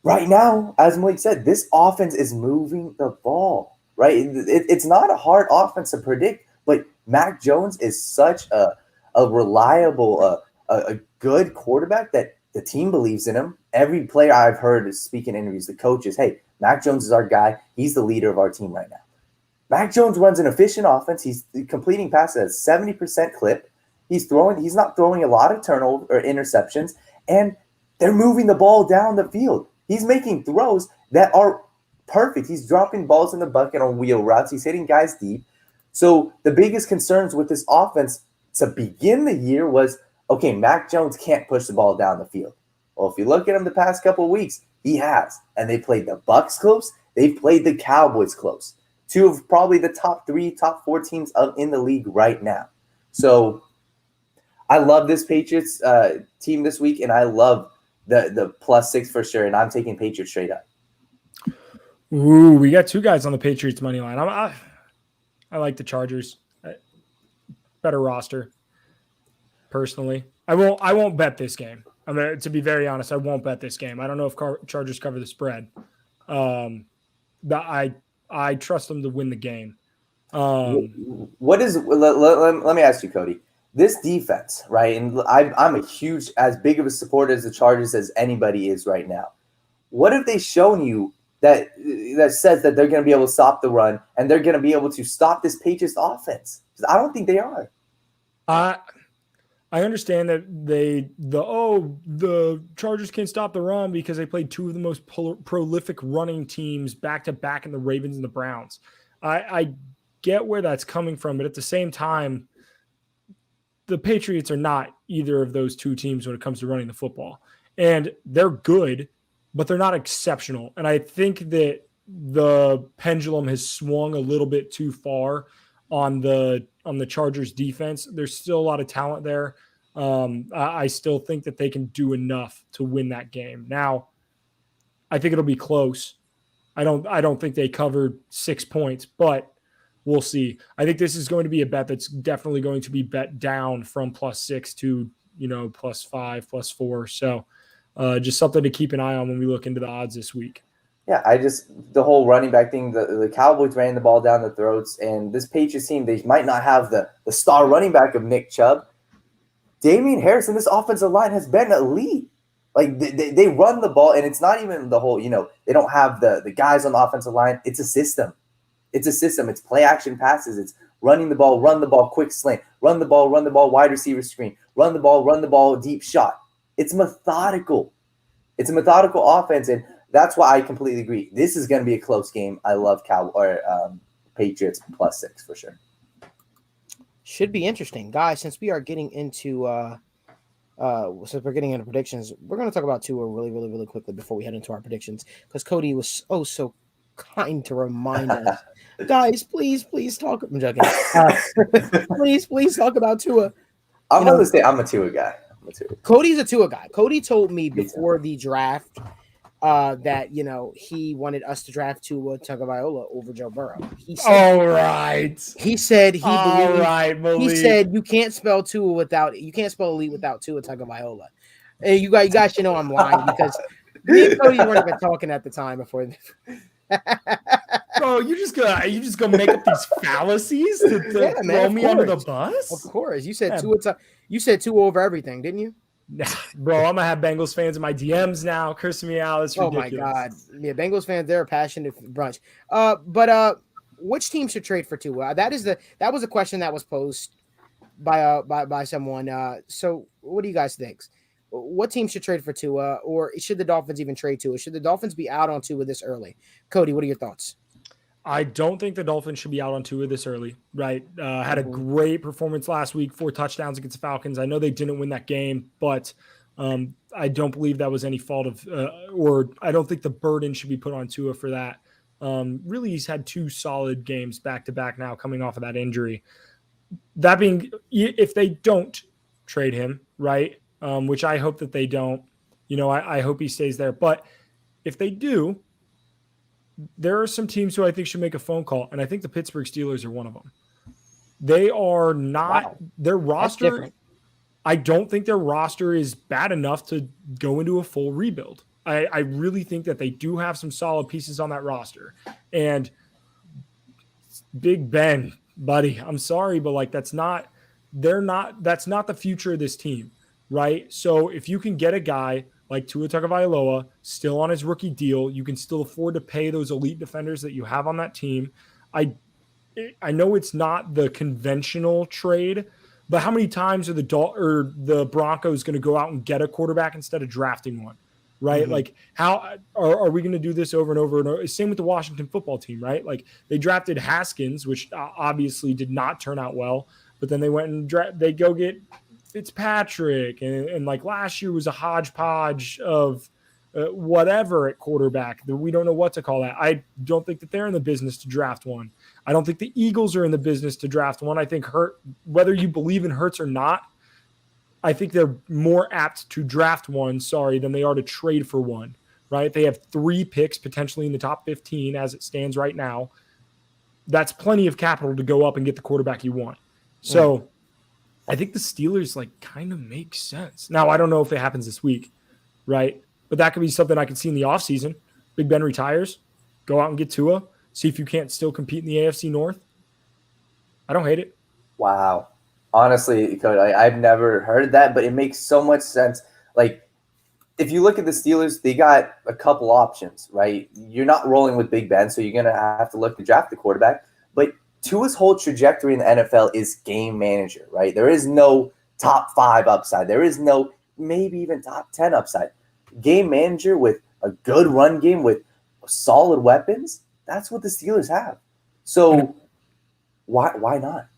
right now, as Malik said, this offense is moving the ball, right? It's not a hard offense to predict, but Mac Jones is such a reliable, a good quarterback that the team believes in him. Every player I've heard speak in interviews, the coaches, hey, Mac Jones is our guy. He's the leader of our team right now. Mac Jones runs an efficient offense. He's completing passes at 70% clip. He's not throwing a lot of turnover or interceptions, and they're moving the ball down the field. He's making throws that are perfect. He's dropping balls in the bucket on wheel routes. He's hitting guys deep. So the biggest concerns with this offense to begin the year was, okay, Mac Jones can't push the ball down the field. Well, if you look at him the past couple of weeks, he has. And they played the Bucs close. They played the Cowboys close. Two of probably the top 3, top 4 teams in the league right now. So I love this Patriots team this week, and I love the +6 for sure, and I'm taking Patriots straight up. Ooh, we got 2 guys on the Patriots money line. I like the Chargers. Better roster, personally. I won't bet this game. To be very honest, I won't bet this game. I don't know if Chargers cover the spread. I trust them to win the game. Let me ask you, Cody. This defense, right? And I'm a huge, as big of a supporter as the Chargers as anybody is right now. What have they shown you that says that they're going to be able to stop the run and they're going to be able to stop this Patriots offense? Because I don't think they are. I understand that the Chargers can't stop the run because they played 2 of the most prolific running teams back to back in the Ravens and the Browns. I get where that's coming from, but at the same time, the Patriots are not either of those 2 teams when it comes to running the football. And they're good, but they're not exceptional. And I think that the pendulum has swung a little bit too far on the Chargers defense. There's still a lot of talent there. I still think that they can do enough to win that game. Now, I think it'll be close. I don't think they covered 6 points, but we'll see. I think this is going to be a bet that's definitely going to be bet down from +6 to, +5, +4. So just something to keep an eye on when we look into the odds this week. Yeah, the whole running back thing, the Cowboys ran the ball down the throats, and this Patriots team, they might not have the star running back of Nick Chubb. Damian Harris and this offensive line has been elite. Like, they run the ball, and it's not even the whole, they don't have the guys on the offensive line. It's a system. It's a system. It's play action passes. It's running the ball, run the ball, quick slant, run the ball, wide receiver screen, run the ball, deep shot. It's methodical. It's a methodical offense, and that's why I completely agree. This is going to be a close game. I love Patriots +6 for sure. Should be interesting, guys. Since we are getting into predictions, we're going to talk about Tua really, really, really quickly before we head into our predictions, because Cody was so kind to remind us, guys. Please talk. I'm joking. Please talk about Tua. I'm going to say I'm a Tua guy. Cody's a Tua guy. Cody told me before the draft that he wanted us to draft Tua Tagovailoa over Joe Burrow. He said, all right. He said he all believed. Right, Malik. He said you can't spell elite without Tua Tagovailoa. And you guys should know I'm lying because me and Cody weren't even talking at the time before. Bro, you just gonna make up these fallacies to throw me under the bus? Of course, you said Tua. You said Tua over everything, didn't you? Nah, bro, I'm gonna have Bengals fans in my DMs now, cursing me out. It's ridiculous. Oh my god, yeah, Bengals fans, they're a passionate bunch. But which team should trade for Tua? That was a question that was posed by someone. So what do you guys think? What team should trade for Tua, or should the Dolphins even trade Tua? Should the Dolphins be out on Tua this early? Cody, what are your thoughts? I don't think the Dolphins should be out on Tua this early, right? Had a great performance last week, 4 touchdowns against the Falcons. I know they didn't win that game, but I don't believe that was any fault of, or I don't think the burden should be put on Tua for that. Really, he's had 2 solid games back to back now coming off of that injury. That being, if they don't trade him, right, which I hope that they don't, I hope he stays there. But if they do, there are some teams who I think should make a phone call, and I think the Pittsburgh Steelers are one of them. They are not their roster. I don't think their roster is bad enough to go into a full rebuild. I really think that they do have some solid pieces on that roster. And Big Ben, buddy, I'm sorry, but that's not the future of this team, right? So if you can get a guy like Tua Tagovailoa still on his rookie deal, you can still afford to pay those elite defenders that you have on that team. I know it's not the conventional trade, but how many times are the Broncos going to go out and get a quarterback instead of drafting one, right? Mm-hmm. Like, how are we going to do this over and over and over? Same with the Washington football team, right? Like, they drafted Haskins, which obviously did not turn out well, but then they went and they go get Fitzpatrick, and like last year was a hodgepodge of whatever at quarterback that we don't know what to call that. I don't think that they're in the business to draft one. I don't think the Eagles are in the business to draft one. I think whether you believe in Hurts or not, I think they're more apt to draft one, than they are to trade for one, right? They have 3 picks potentially in the top 15 as it stands right now. That's plenty of capital to go up and get the quarterback you want. So I think the Steelers kind of make sense. Now, I don't know if it happens this week, right? But that could be something I could see in the offseason. Big Ben retires, go out and get Tua, see if you can't still compete in the AFC North. I don't hate it. Wow. Honestly, Cody, I've never heard that, but it makes so much sense. Like, if you look at the Steelers, they got a couple options, right? You're not rolling with Big Ben, so you're going to have to look to draft the quarterback. But Tua's whole trajectory in the NFL is game manager, right? There is no top 5 upside. There is no maybe even top 10 upside. Game manager with a good run game with solid weapons, that's what the Steelers have. So why not?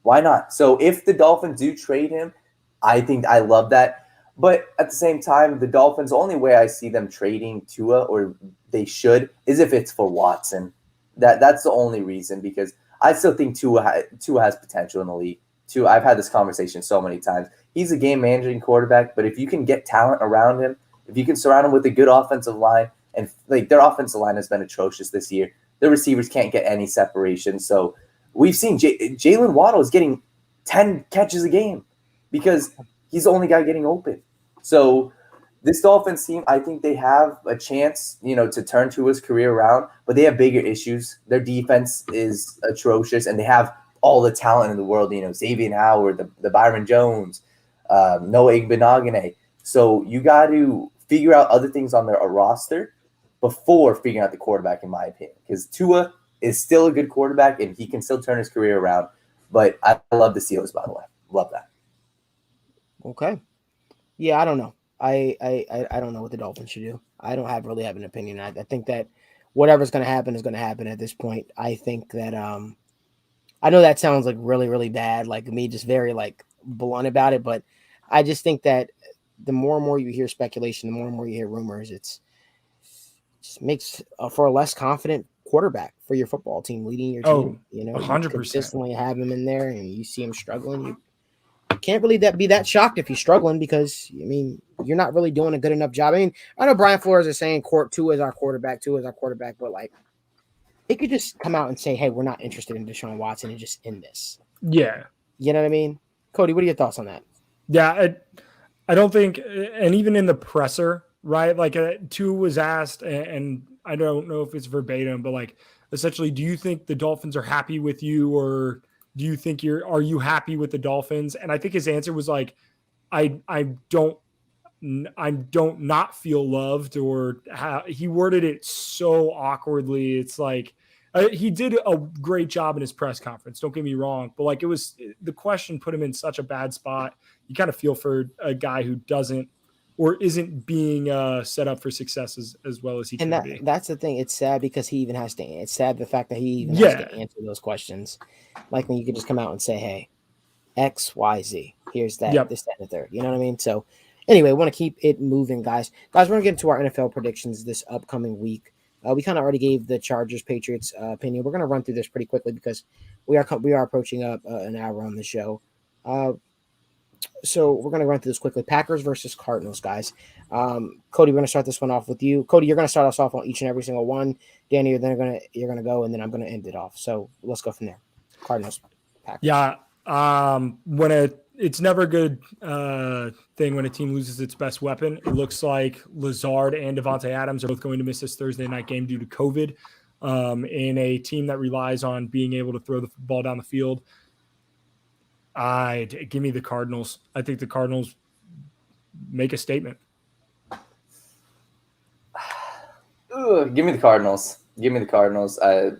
Why not? So if the Dolphins do trade him, I think I love that. But at the same time, the Dolphins, the only way I see them trading Tua, or they should, is if it's for Watson. That's the only reason, because I still think Tua has potential in the league. I've had this conversation so many times. He's a game managing quarterback, but if you can get talent around him, if you can surround him with a good offensive line, and their offensive line has been atrocious this year. The receivers can't get any separation. So we've seen Jalen Waddle is getting 10 catches a game because he's the only guy getting open. So this Dolphins team, I think they have a chance, to turn Tua's career around, but they have bigger issues. Their defense is atrocious, and they have all the talent in the world, Xavier Howard, the Byron Jones, Noah Igbenogany. So you got to figure out other things on their roster before figuring out the quarterback, in my opinion, because Tua is still a good quarterback and he can still turn his career around. But I love the Steelers, by the way. Love that. Okay. Yeah, I don't know. I don't know what the Dolphins should do. I don't really have an opinion. I think that whatever's going to happen is going to happen at this point. I think that I know that sounds really, really bad, like me just very blunt about it, but I just think that the more and more you hear speculation, the more and more you hear rumors, it just makes for a less confident quarterback for your football team leading your team. 100%. You consistently have him in there and you see him struggling. You can't really be that shocked if he's struggling, because you're not really doing a good enough job. I know Brian Flores is saying Tua is our quarterback, but they could just come out and say, hey, we're not interested in Deshaun Watson, and just end this. Yeah. You know what I mean? Cody, what are your thoughts on that? Yeah, I don't think, and even in the presser, right? Tua was asked, and I don't know if it's verbatim, but essentially, do you think the Dolphins are happy with you, or do you think are you happy with the Dolphins? And I think his answer was I don't not feel loved, or he worded it so awkwardly. It's he did a great job in his press conference. Don't get me wrong, but the question put him in such a bad spot. You kind of feel for a guy who doesn't or isn't being set up for success as well as he can be. That's the thing. It's sad because he even has to. It's sad the fact that he even has to answer those questions. Like when you could just come out and say, "Hey, X, Y, Z. Here's that. This, that, and the third." You know what I mean? So, anyway, want to keep it moving, guys. Guys, we're gonna get into our NFL predictions this upcoming week. We kind of already gave the Chargers Patriots opinion. We're gonna run through this pretty quickly because we are approaching up an hour on the show. So we're going to run through this quickly. Packers versus Cardinals, guys. Cody, we're going to start this one off with you. Cody, you're going to start us off on each and every single one. Danny, you're going to go, and then I'm going to end it off. So let's go from there. Cardinals, Packers. Yeah. It's never a good thing when a team loses its best weapon. It looks like Lazard and Devontae Adams are both going to miss this Thursday night game due to COVID. In a team that relies on being able to throw the ball down the field. Give me the Cardinals. I think the Cardinals make a statement. Give me the Cardinals.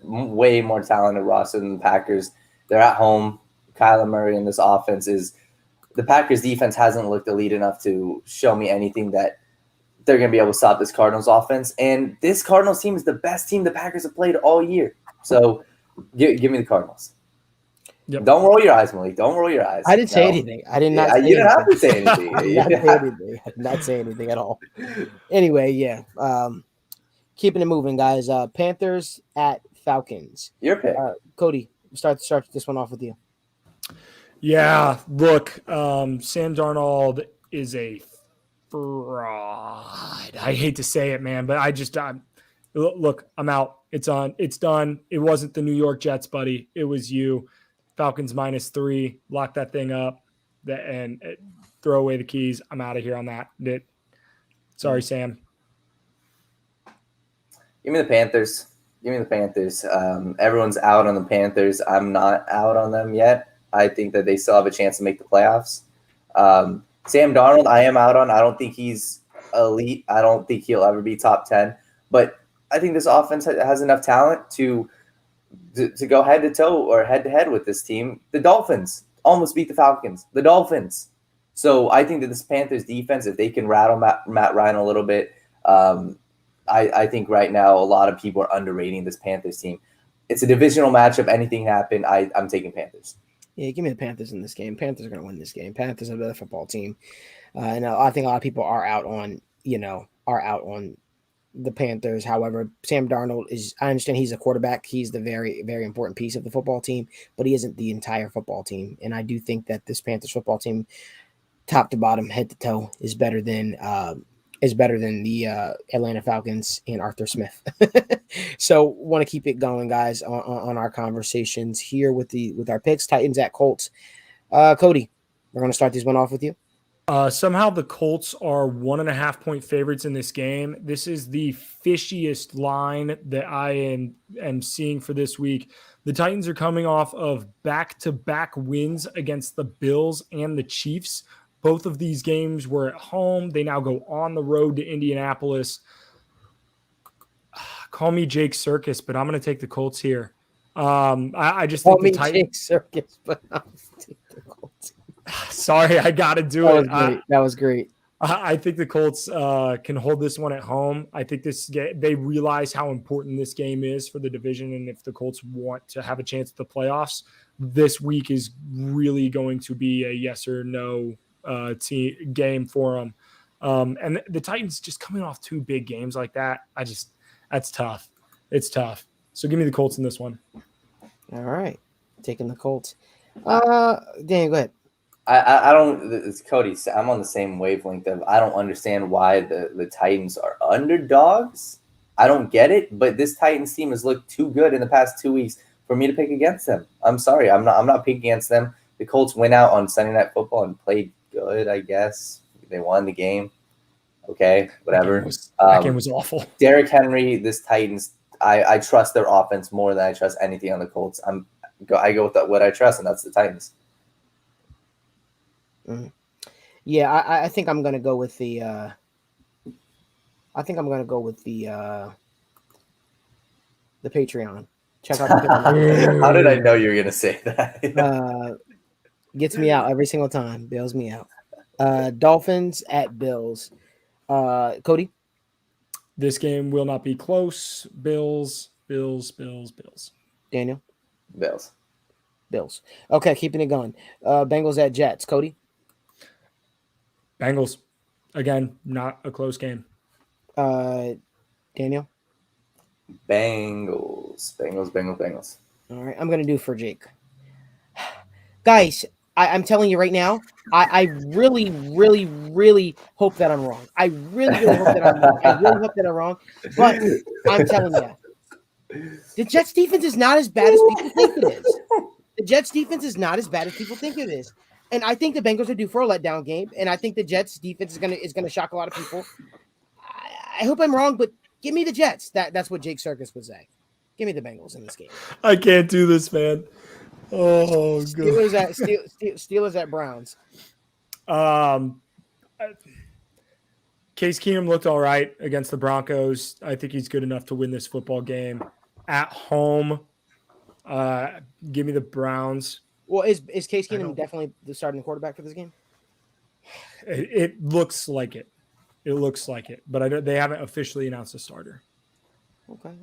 Way more talented roster than the Packers. They're at home. Kyler Murray in this offense the Packers defense hasn't looked elite enough to show me anything that they're going to be able to stop this Cardinals offense. And this Cardinals team is the best team the Packers have played all year. So give me the Cardinals. Yep. Don't roll your eyes, Malik. Don't roll your eyes. I didn't say anything. I did not. You didn't have to say anything. I did not say anything at all. Anyway, yeah. Keeping it moving, guys. Panthers at Falcons. Your pick. Cody, start this one off with you. Yeah, look, Sam Darnold is a fraud. I hate to say it, man, but look, I'm out. It's on. It's done. It wasn't the New York Jets, buddy. It was you. Falcons -3. Lock that thing up and throw away the keys. I'm out of here on that. Sorry, Sam. Give me the Panthers. Everyone's out on the Panthers. I'm not out on them yet. I think that they still have a chance to make the playoffs. Sam Darnold, I am out on. I don't think he's elite. I don't think he'll ever be top 10. But I think this offense has enough talent to go head-to-toe or head-to-head with this team. The Dolphins almost beat the Falcons. The Dolphins. So I think that this Panthers defense, if they can rattle Matt Ryan a little bit, I think right now a lot of people are underrating this Panthers team. It's a divisional matchup. Anything happen, I'm taking Panthers. Yeah, give me the Panthers in this game. Panthers are going to win this game. Panthers are a better football team. And I think a lot of people are out on the Panthers. However, Sam Darnold I understand he's a quarterback. He's the very, very important piece of the football team, but he isn't the entire football team. And I do think that this Panthers football team, top to bottom, head to toe, is better than the Atlanta Falcons and Arthur Smith. So want to keep it going, guys, on our conversations here with our picks. Titans at Colts. Cody, we're going to start this one off with you. Somehow the Colts are 1.5 point favorites in this game. This is the fishiest line that I am seeing for this week. The Titans are coming off of back-to-back wins against the Bills and the Chiefs. Both of these games were at home. They now go on the road to Indianapolis. Call me Jake Circus, but I'm going to take the Colts here. I just think the Titans. Jake Circus, but I'm going to take the Colts. Sorry, I got to do it. That was great. I think the Colts can hold this one at home. I think they realize how important this game is for the division, and if the Colts want to have a chance at the playoffs, this week is really going to be a yes or no game for them. And the Titans just coming off two big games like that, that's tough. It's tough. So give me the Colts in this one. All right, taking the Colts. Dan, go ahead. I don't. It's Cody. I'm on the same wavelength of I don't understand why the Titans are underdogs. I don't get it. But this Titans team has looked too good in the past 2 weeks for me to pick against them. I'm sorry. I'm not picking against them. The Colts went out on Sunday Night Football and played good. I guess they won the game. Okay, whatever. That game was awful. Derrick Henry. This Titans. I trust their offense more than I trust anything on the Colts. I go with what I trust, and that's the Titans. Mm-hmm. Yeah, I think I'm gonna go with the. I think I'm gonna go with the Patreon. Check out the Patreon. How did I know you were gonna say that? Gets me out every single time. Bails me out. Dolphins at Bills. Cody? This game will not be close. Bills. Daniel? Bills. Okay, keeping it going. Bengals at Jets. Cody? Bengals. Again, not a close game. Daniel? Bengals. All right, I'm going to do for Jake. Guys, I'm telling you right now, I really, really, really hope that I'm wrong. I really, really hope that I'm wrong. But I'm telling you, the Jets defense is not as bad as people think it is. And I think the Bengals are due for a letdown game. And I think the Jets defense is gonna shock a lot of people. I hope I'm wrong, but give me the Jets. That's what Jake Circus would say. Give me the Bengals in this game. I can't do this, man. Oh, good. Steelers at Browns. Case Keenum looked all right against the Broncos. I think he's good enough to win this football game. At home, give me the Browns. Well, is Case Keenum definitely the starting quarterback for this game? It looks like it. But they haven't officially announced a starter. Okay.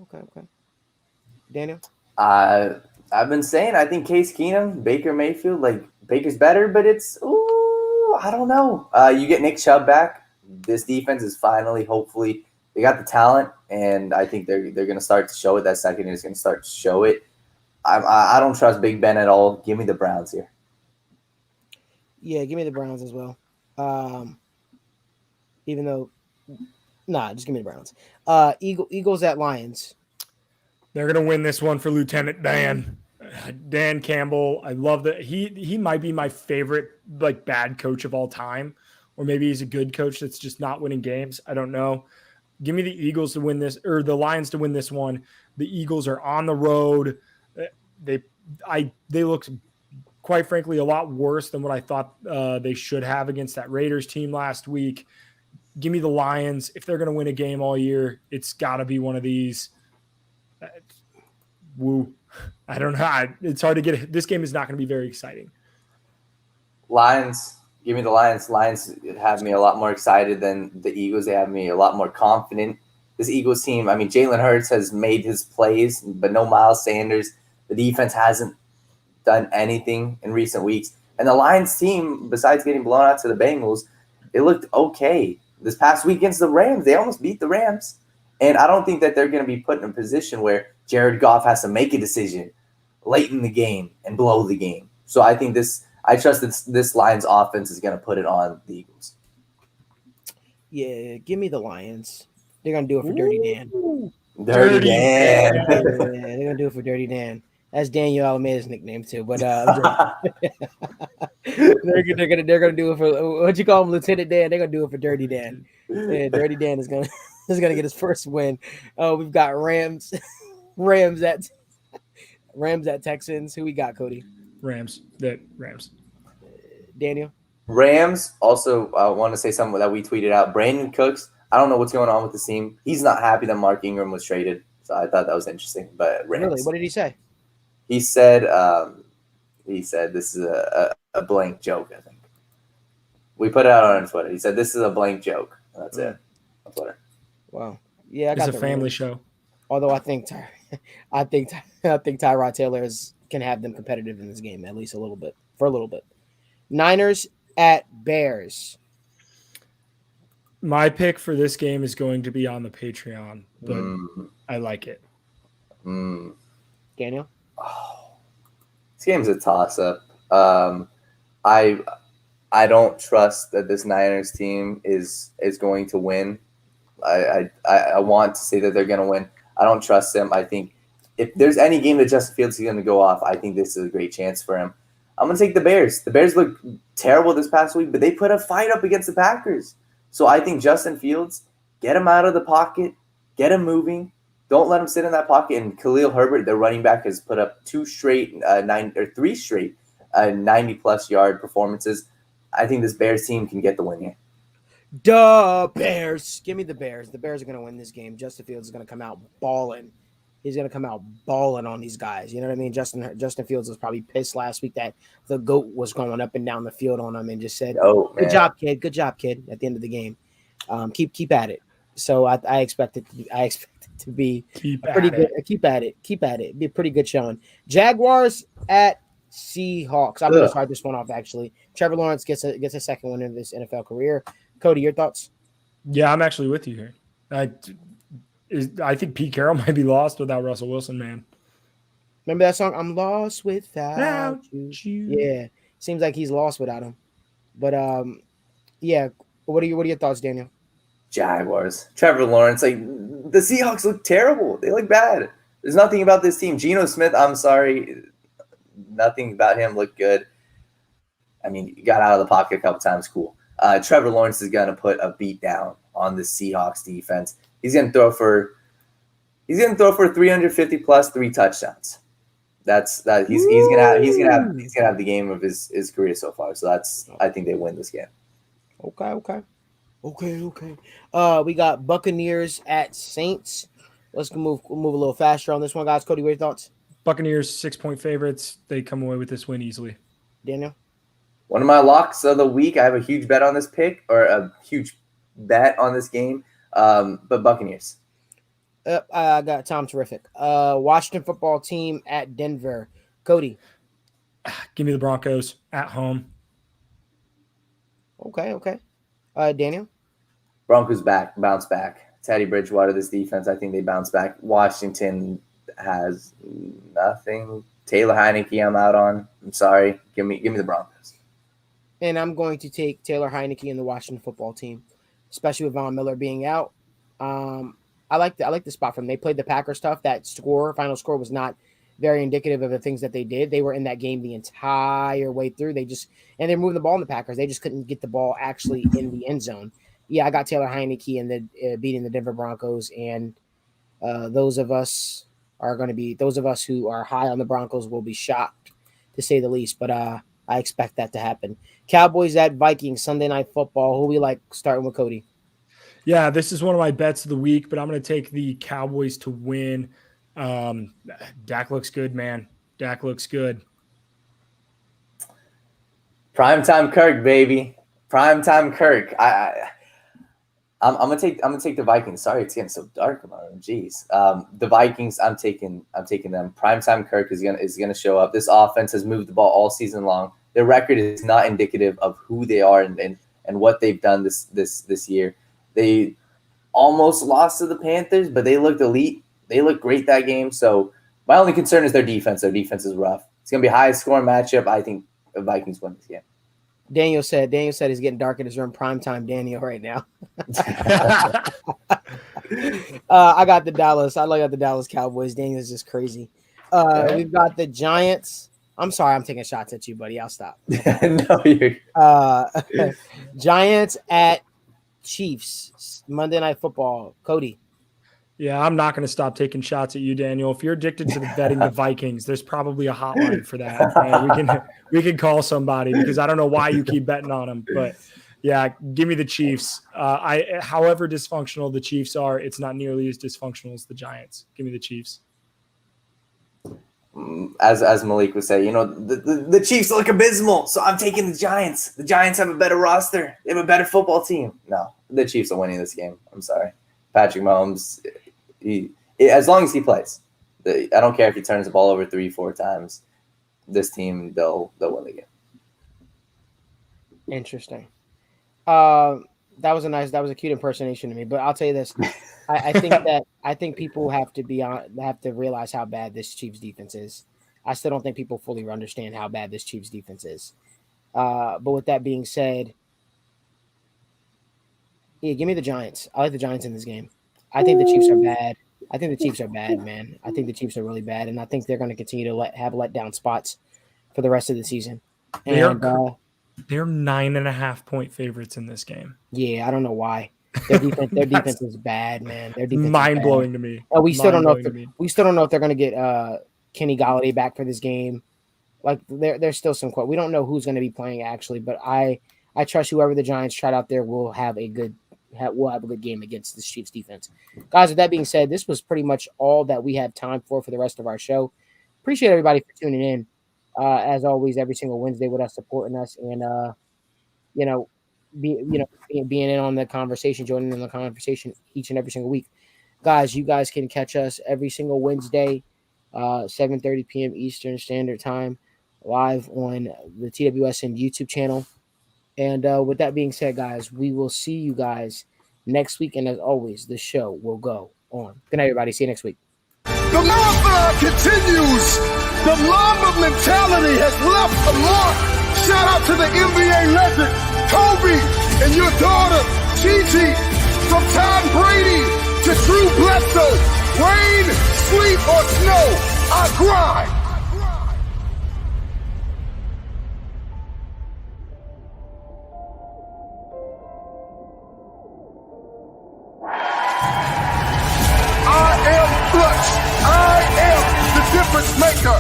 Daniel? I've been saying I think Case Keenum, Baker Mayfield, like Baker's better, but I don't know. You get Nick Chubb back. This defense is finally, hopefully, they got the talent, and I think they're going to start to show it. That second is going to start to show it. I don't trust Big Ben at all. Give me the Browns here. Yeah, give me the Browns as well. Even though, just give me the Browns. Eagles at Lions. They're going to win this one for Lieutenant Dan. Dan Campbell. I love that. He might be my favorite bad coach of all time, or maybe he's a good coach that's just not winning games. I don't know. Give me the Eagles to win this, or the Lions to win this one. The Eagles are on the road. They looked, quite frankly, a lot worse than what I thought they should have against that Raiders team last week. Give me the Lions. If they're going to win a game all year, it's got to be one of these. Woo. I don't know. It's hard to get. This game is not going to be very exciting. Lions. Give me the Lions. Lions have me a lot more excited than the Eagles. They have me a lot more confident. This Eagles team, I mean, Jalen Hurts has made his plays, but no Miles Sanders. The defense hasn't done anything in recent weeks. And the Lions team, besides getting blown out to the Bengals, it looked okay. This past week against the Rams, they almost beat the Rams. And I don't think that they're going to be put in a position where Jared Goff has to make a decision late in the game and blow the game. So I think I trust that this Lions offense is going to put it on the Eagles. Yeah, give me the Lions. They're going to do it for Dirty Dan. Dirty Dan. Yeah, they're going to do it for Dirty Dan. That's Daniel Alameda's nickname too. But they're going to do it for, what you call him, Lieutenant Dan. They're going to do it for Dirty Dan. Yeah, Dirty Dan is going to get his first win. We've got Rams at Texans. Who we got, Cody? Rams. Daniel? Rams. Also, I want to say something that we tweeted out. Brandon Cooks, I don't know what's going on with the team. He's not happy that Mark Ingram was traded. So I thought that was interesting. But Rams. Really? What did he say? He said this is a blank joke, I think. We put it out on Twitter. He said this is a blank joke. That's it on Twitter. Wow. Yeah, it's a family show. Although I think Tyrod Taylor can have them competitive in this game, at least a little bit. Niners at Bears. My pick for this game is going to be on the Patreon, but I like it. Daniel? Oh, this game's a toss-up. I don't trust that this Niners team is going to win. I want to say that they're going to win. I don't trust them. I think if there's any game that Justin Fields is going to go off, I think this is a great chance for him. I'm going to take the Bears. The Bears look terrible this past week, but they put a fight up against the Packers. So I think Justin Fields, get him out of the pocket, get him moving. Don't let him sit in that pocket. And Khalil Herbert, their running back, has put up 3 straight 90-plus yard performances. I think this Bears team can get the win here. Duh, Bears. Give me the Bears. The Bears are going to win this game. Justin Fields is going to come out balling. He's going to come out balling on these guys. You know what I mean? Justin Fields was probably pissed last week that the GOAT was going up and down the field on him and just said, "Good job, kid. Good job, kid," at the end of the game. Keep at it. So I expect it to be Keep a pretty at good. it. Keep at it. Be a pretty good showing. Jaguars at Seahawks. I'm going to start this one off. Actually, Trevor Lawrence gets a second win in this NFL career. Cody, your thoughts? Yeah, I'm actually with you here. I think Pete Carroll might be lost without Russell Wilson, man. Remember that song? I'm lost without you. Yeah, seems like he's lost without him. But yeah. What are your thoughts, Daniel? Jaguars. Trevor Lawrence. Like, the Seahawks look terrible. They look bad. There's nothing about this team. Geno Smith, I'm sorry. Nothing about him looked good. I mean, he got out of the pocket a couple times. Cool. Trevor Lawrence is going to put a beat down on the Seahawks defense. He's going to throw for 350 plus 3 touchdowns. He's gonna have the game of his career so far. So I think they win this game. Okay. We got Buccaneers at Saints. Let's move a little faster on this one, guys. Cody, what are your thoughts? Buccaneers 6-point favorites. They come away with this win easily. Daniel? One of my locks of the week. I have a huge bet on this pick, or a huge bet on this game. But Buccaneers. I got Tom Terrific. Washington football team at Denver. Cody? Give me the Broncos at home. Okay. Daniel? Broncos bounce back. Teddy Bridgewater, this defense, I think they bounce back. Washington has nothing. Taylor Heineke, I'm out on. I'm sorry. Give me the Broncos. And I'm going to take Taylor Heineke and the Washington football team, especially with Von Miller being out. I like the spot from them. They played the Packers tough. That final score was not very indicative of the things that they did. They were in that game the entire way through. They're moving the ball in the Packers. They just couldn't get the ball actually in the end zone. Yeah, I got Taylor Heineke and beating the Denver Broncos. And those of us who are high on the Broncos will be shocked, to say the least. But I expect that to happen. Cowboys at Vikings, Sunday Night Football. Who we like, starting with Cody? Yeah, this is one of my bets of the week, but I'm going to take the Cowboys to win. Dak looks good, man. Dak looks good. Primetime Kirk, baby. Primetime Kirk. I'm gonna take the Vikings. Sorry, it's getting so dark about them. Jeez. The Vikings. I'm taking them. Primetime Kirk is gonna show up. This offense has moved the ball all season long. Their record is not indicative of who they are and what they've done this year. They almost lost to the Panthers, but they looked elite. They looked great that game. So my only concern is their defense. Their defense is rough. It's gonna be a high scoring matchup. I think the Vikings win this game. Daniel said he's getting dark in his room. Primetime Daniel right now. I got the Dallas. I got the Dallas Cowboys. Daniel's just crazy. We've got the Giants. I'm sorry, I'm taking shots at you, buddy. I'll stop. No, you're Giants at Chiefs. Monday Night Football. Cody. Yeah, I'm not going to stop taking shots at you, Daniel. If you're addicted to betting the Vikings, there's probably a hotline for that. Right? We can call somebody, because I don't know why you keep betting on them. But yeah, give me the Chiefs. However dysfunctional the Chiefs are, it's not nearly as dysfunctional as the Giants. Give me the Chiefs. As Malik would say, the Chiefs look abysmal, so I'm taking the Giants. The Giants have a better roster. They have a better football team. No, the Chiefs are winning this game. I'm sorry. Patrick Mahomes, as long as he plays, I don't care if he turns the ball over 3-4 times. This team, they'll win the game. Interesting. That was a cute impersonation to me. But I'll tell you this: I think people have to realize how bad this Chiefs defense is. I still don't think people fully understand how bad this Chiefs defense is. But with that being said, yeah, give me the Giants. I like the Giants in this game. I think the Chiefs are bad. I think the Chiefs are bad, man. I think the Chiefs are really bad, and I think they're going to continue to have letdown spots for the rest of the season. And they're 9.5-point favorites in this game. Yeah, I don't know why. Their defense is bad, man. Their defense mind blowing to me. We still don't know if they're going to get Kenny Golladay back for this game. Like there's still some. We don't know who's going to be playing actually, but I trust whoever the Giants trot out there will have a good game against the Chiefs defense. Guys, with that being said, this was pretty much all that we have time for the rest of our show. Appreciate everybody for tuning in. As always, every single Wednesday with us, supporting us. And, being in on the conversation, joining in the conversation each and every single week. Guys, you guys can catch us every single Wednesday, 7:30 p.m. Eastern Standard Time, live on the TWSN YouTube channel. And with that being said, guys, we will see you guys next week. And as always, the show will go on. Good night, everybody. See you next week. The marathon continues. The Mamba mentality has left a mark. Shout out to the NBA legend, Kobe, and your daughter, Gigi. From Tom Brady to Drew Bledsoe. Rain, sleet, or snow, I grind. I am Clutch. I am the difference maker.